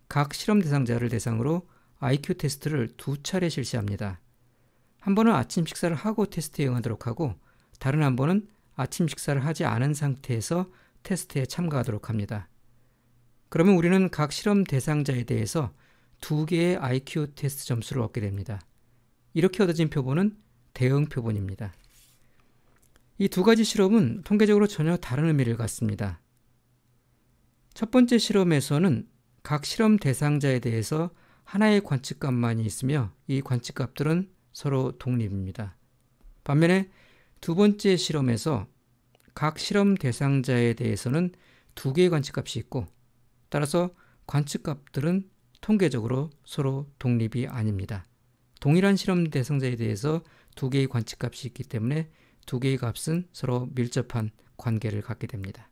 각 실험 대상자를 대상으로 IQ 테스트를 두 차례 실시합니다. 한 번은 아침 식사를 하고 테스트에 응하도록 하고 다른 한 번은 아침 식사를 하지 않은 상태에서 테스트에 참가하도록 합니다. 그러면 우리는 각 실험 대상자에 대해서 두 개의 IQ 테스트 점수를 얻게 됩니다. 이렇게 얻어진 표본은 대응 표본입니다. 이 두 가지 실험은 통계적으로 전혀 다른 의미를 갖습니다. 첫 번째 실험에서는 각 실험 대상자에 대해서 하나의 관측값만이 있으며 이 관측값들은 서로 독립입니다. 반면에 두 번째 실험에서 각 실험 대상자에 대해서는 두 개의 관측값이 있고 따라서 관측값들은 통계적으로 서로 독립이 아닙니다. 동일한 실험 대상자에 대해서 두 개의 관측값이 있기 때문에 두 개의 값은 서로 밀접한 관계를 갖게 됩니다.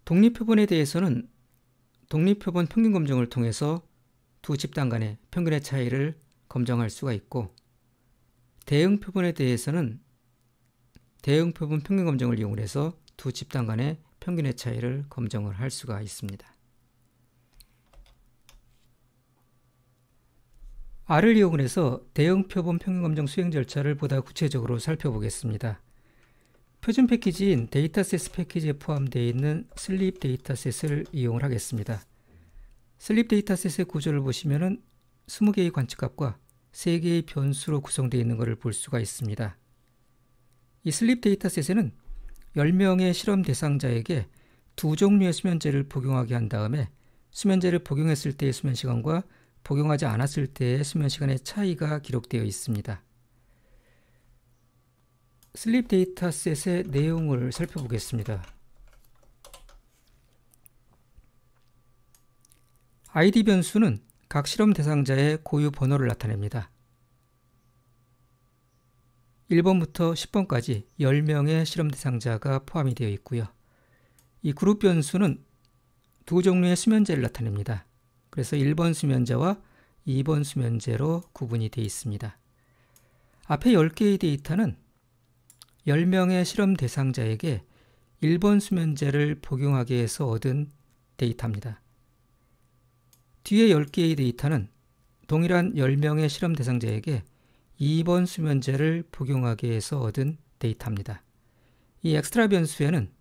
독립표본에 대해서는 독립표본 평균 검증을 통해서 두 집단 간의 평균의 차이를 검증할 수가 있고 대응 표본에 대해서는 대응 표본 평균 검증을 이용해서 두 집단 간의 평균의 차이를 검증을 할 수가 있습니다. R을 이용해서 대응 표본 평균 검증 수행 절차를 보다 구체적으로 살펴보겠습니다. 표준 패키지인 데이터셋 패키지에 포함되어 있는 슬립 데이터셋을 이용을 하겠습니다. 슬립 데이터셋의 구조를 보시면 20개의 관측값과 3개의 변수로 구성되어 있는 것을 볼 수가 있습니다. 이 슬립 데이터셋에는 10명의 실험 대상자에게 두 종류의 수면제를 복용하게 한 다음에 수면제를 복용했을 때의 수면시간과 복용하지 않았을 때의 수면시간의 차이가 기록되어 있습니다. 슬립 데이터셋의 내용을 살펴보겠습니다. ID 변수는 각 실험 대상자의 고유 번호를 나타냅니다. 1번부터 10번까지 10명의 실험 대상자가 포함이 되어 있고요. 이 그룹 변수는 두 종류의 수면제를 나타냅니다. 그래서 1번 수면제와 2번 수면제로 구분이 되어 있습니다. 앞에 10개의 데이터는 10명의 실험 대상자에게 1번 수면제를 복용하기 위해서 얻은 데이터입니다. 뒤에 10개의 데이터는 동일한 10명의 실험 대상자에게 2번 수면제를 복용하기 위해서 얻은 데이터입니다. 이 엑스트라 변수에는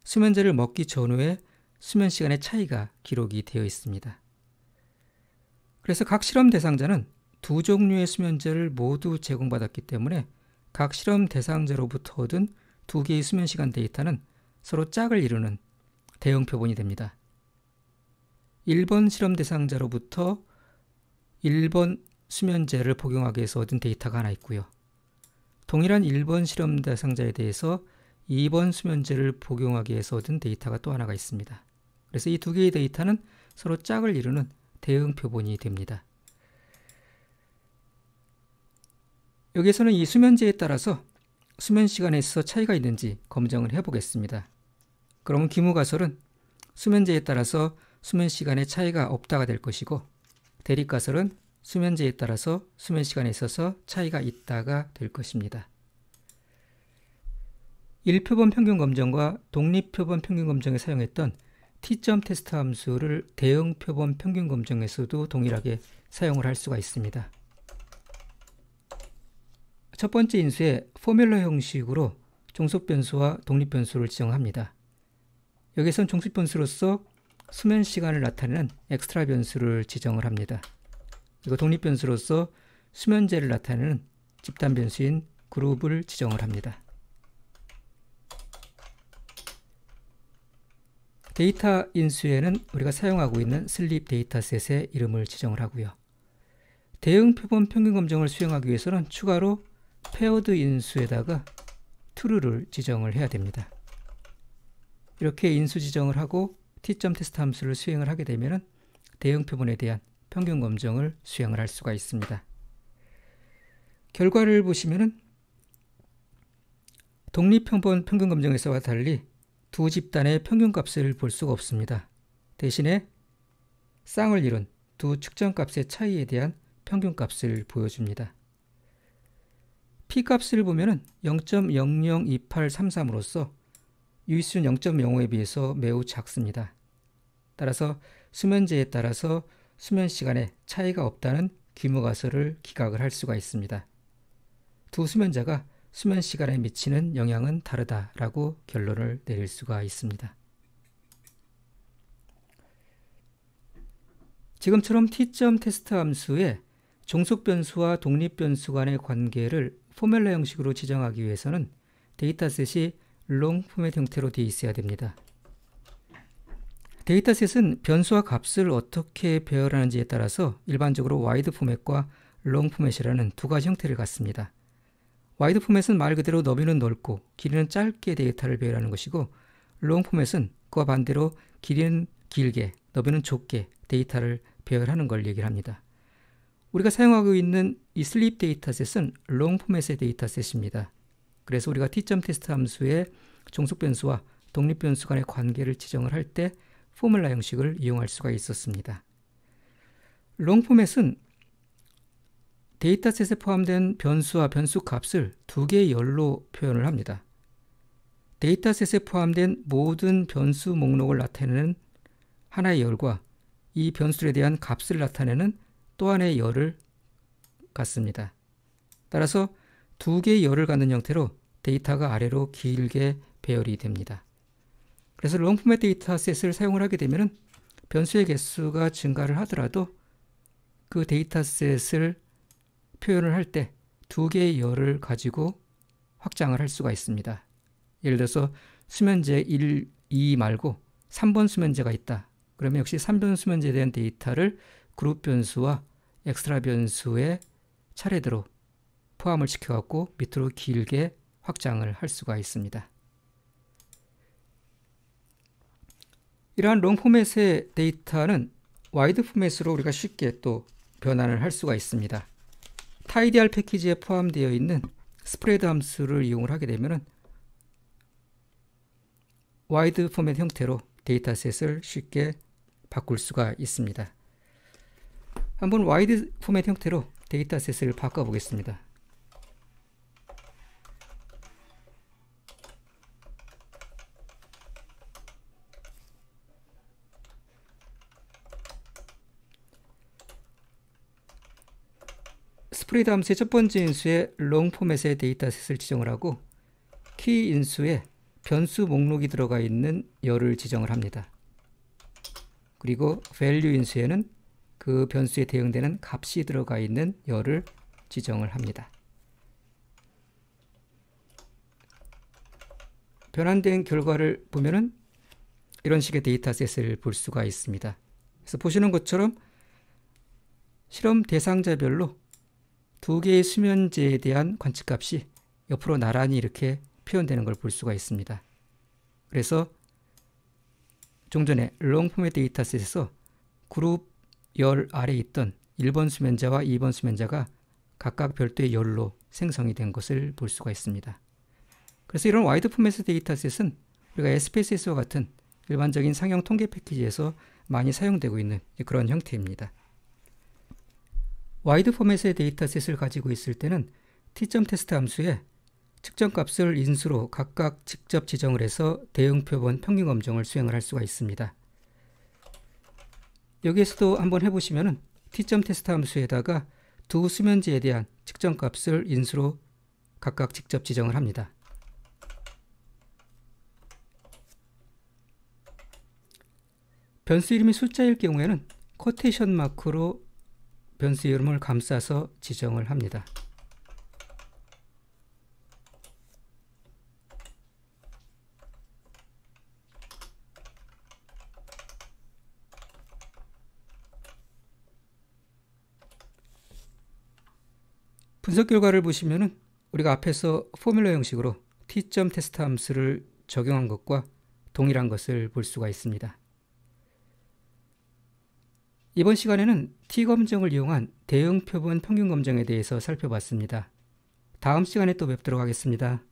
수면제를 먹기 전후의 수면 시간의 차이가 기록이 되어 있습니다. 그래서 각 실험 대상자는 두 종류의 수면제를 모두 제공받았기 때문에 각 실험 대상자로부터 얻은 두 개의 수면 시간 데이터는 서로 짝을 이루는 대응 표본이 됩니다. 1번 실험 대상자로부터 1번 수면제를 복용하기 위해서 얻은 데이터가 하나 있고요. 동일한 1번 실험 대상자에 대해서 2번 수면제를 복용하기 위해서 얻은 데이터가 또 하나가 있습니다. 그래서 이 두 개의 데이터는 서로 짝을 이루는 대응 표본이 됩니다. 여기에서는 이 수면제에 따라서 수면 시간에서 차이가 있는지 검증을 해보겠습니다. 그러면 기무가설은 수면제에 따라서 수면 시간에 차이가 없다가 될 것이고, 대립가설은 수면제에 따라서 수면 시간에 있어서 차이가 있다가 될 것입니다. 1표본 평균 검정과 독립표본 평균 검정에 사용했던 T점 테스트 함수를 대응 표본 평균 검정에서도 동일하게 사용을 할 수가 있습니다. 첫 번째 인수에 포뮬러 형식으로 종속 변수와 독립 변수를 지정합니다. 여기선 종속 변수로서 수면 시간을 나타내는 엑스트라 변수를 지정을 합니다. 그리고 독립 변수로서 수면제를 나타내는 집단 변수인 그룹을 지정을 합니다. 데이터 인수에는 우리가 사용하고 있는 슬립 데이터셋의 이름을 지정을 하고요. 대응 표본 평균 검정을 수행하기 위해서는 추가로 페어드 인수에다가 true를 지정을 해야 됩니다. 이렇게 인수 지정을 하고 T점 테스트 함수를 수행을 하게 되면 대응 표본에 대한 평균 검정을 수행을 할 수가 있습니다. 결과를 보시면은 독립표본 평균 검정에서와 달리 두 집단의 평균값을 볼 수가 없습니다. 대신에 쌍을 이룬 두 측정값의 차이에 대한 평균값을 보여줍니다. P값을 보면은 0.002833으로서 유의수는 0.05에 비해서 매우 작습니다. 따라서 수면제에 따라서 수면 시간에 차이가 없다는 규모가설을 기각을 할 수가 있습니다. 두 수면제가 수면 시간에 미치는 영향은 다르다라고 결론을 내릴 수가 있습니다. 지금처럼 T점 테스트 함수의 종속 변수와 독립 변수 간의 관계를 포뮬러 형식으로 지정하기 위해서는 데이터셋이 롱 포맷 형태로 되어 있어야 됩니다. 데이터셋은 변수와 값을 어떻게 배열하는지에 따라서 일반적으로 와이드 포맷과 롱 포맷이라는 두 가지 형태를 갖습니다. 와이드 포맷은 말 그대로 너비는 넓고 길이는 짧게 데이터를 배열하는 것이고, 롱 포맷은 그와 반대로 길이는 길게, 너비는 좁게 데이터를 배열하는 걸 얘기를 합니다. 우리가 사용하고 있는 이 슬립 데이터셋은 롱 포맷의 데이터셋입니다. 그래서 우리가 T점 테스트 함수의 종속 변수와 독립 변수 간의 관계를 지정을 할 때 포뮬러 형식을 이용할 수가 있었습니다. 롱 포맷은 데이터셋에 포함된 변수와 변수 값을 두 개의 열로 표현을 합니다. 데이터셋에 포함된 모든 변수 목록을 나타내는 하나의 열과 이 변수에 대한 값을 나타내는 또 하나의 열을 갖습니다. 따라서 두 개의 열을 갖는 형태로 데이터가 아래로 길게 배열이 됩니다. 그래서 롱 포맷 데이터셋을 사용을 하게 되면 변수의 개수가 증가를 하더라도 그 데이터셋을 표현을 할 때 두 개의 열을 가지고 확장을 할 수가 있습니다. 예를 들어서 수면제 1, 2 말고 3번 수면제가 있다. 그러면 역시 3번 수면제에 대한 데이터를 그룹 변수와 엑스트라 변수의 차례대로 포함을 시켜갖고 밑으로 길게 확장을 할 수가 있습니다. 이러한 롱 포맷의 데이터는 와이드 포맷으로 우리가 쉽게 또 변환을 할 수가 있습니다. tidyr 패키지에 포함되어 있는 스프레드 함수를 이용을 하게 되면 와이드 포맷 형태로 데이터셋을 쉽게 바꿀 수가 있습니다. 한번 와이드 포맷 형태로 데이터셋을 바꿔 보겠습니다. 스프레드 함수의 첫 번째 인수에 롱 포맷의 데이터셋을 지정을 하고 키 인수에 변수 목록이 들어가 있는 열을 지정을 합니다. 그리고 value 인수에는 그 변수에 대응되는 값이 들어가 있는 열을 지정을 합니다. 변환된 결과를 보면은 이런 식의 데이터셋을 볼 수가 있습니다. 그래서 보시는 것처럼 실험 대상자별로 두 개의 수면제에 대한 관측값이 옆으로 나란히 이렇게 표현되는 걸 볼 수가 있습니다. 그래서 좀 전에 롱 포맷 데이터셋에서 그룹 열 아래에 있던 1번 수면자와 2번 수면자가 각각 별도의 열로 생성이 된 것을 볼 수가 있습니다. 그래서 이런 와이드 포맷 데이터셋은 우리가 SPSS와 같은 일반적인 상용 통계 패키지에서 많이 사용되고 있는 그런 형태입니다. 와이드 포맷의 데이터셋을 가지고 있을 때는 t.test 함수에 측정값을 인수로 각각 직접 지정을 해서 대응표본 평균 검정을 수행을 할 수가 있습니다. 여기에서도 한번 해보시면은 t.test 함수에다가 두 수면제에 대한 측정값을 인수로 각각 직접 지정을 합니다. 변수 이름이 숫자일 경우에는 쿼테이션 마크로 변수 이름을 감싸서 지정을 합니다. 분석 결과를 보시면은 우리가 앞에서 포뮬러 형식으로 t.test 함수를 적용한 것과 동일한 것을 볼 수가 있습니다. 이번 시간에는 t-검정을 이용한 대응 표본 평균 검정에 대해서 살펴봤습니다. 다음 시간에 또 뵙도록 하겠습니다.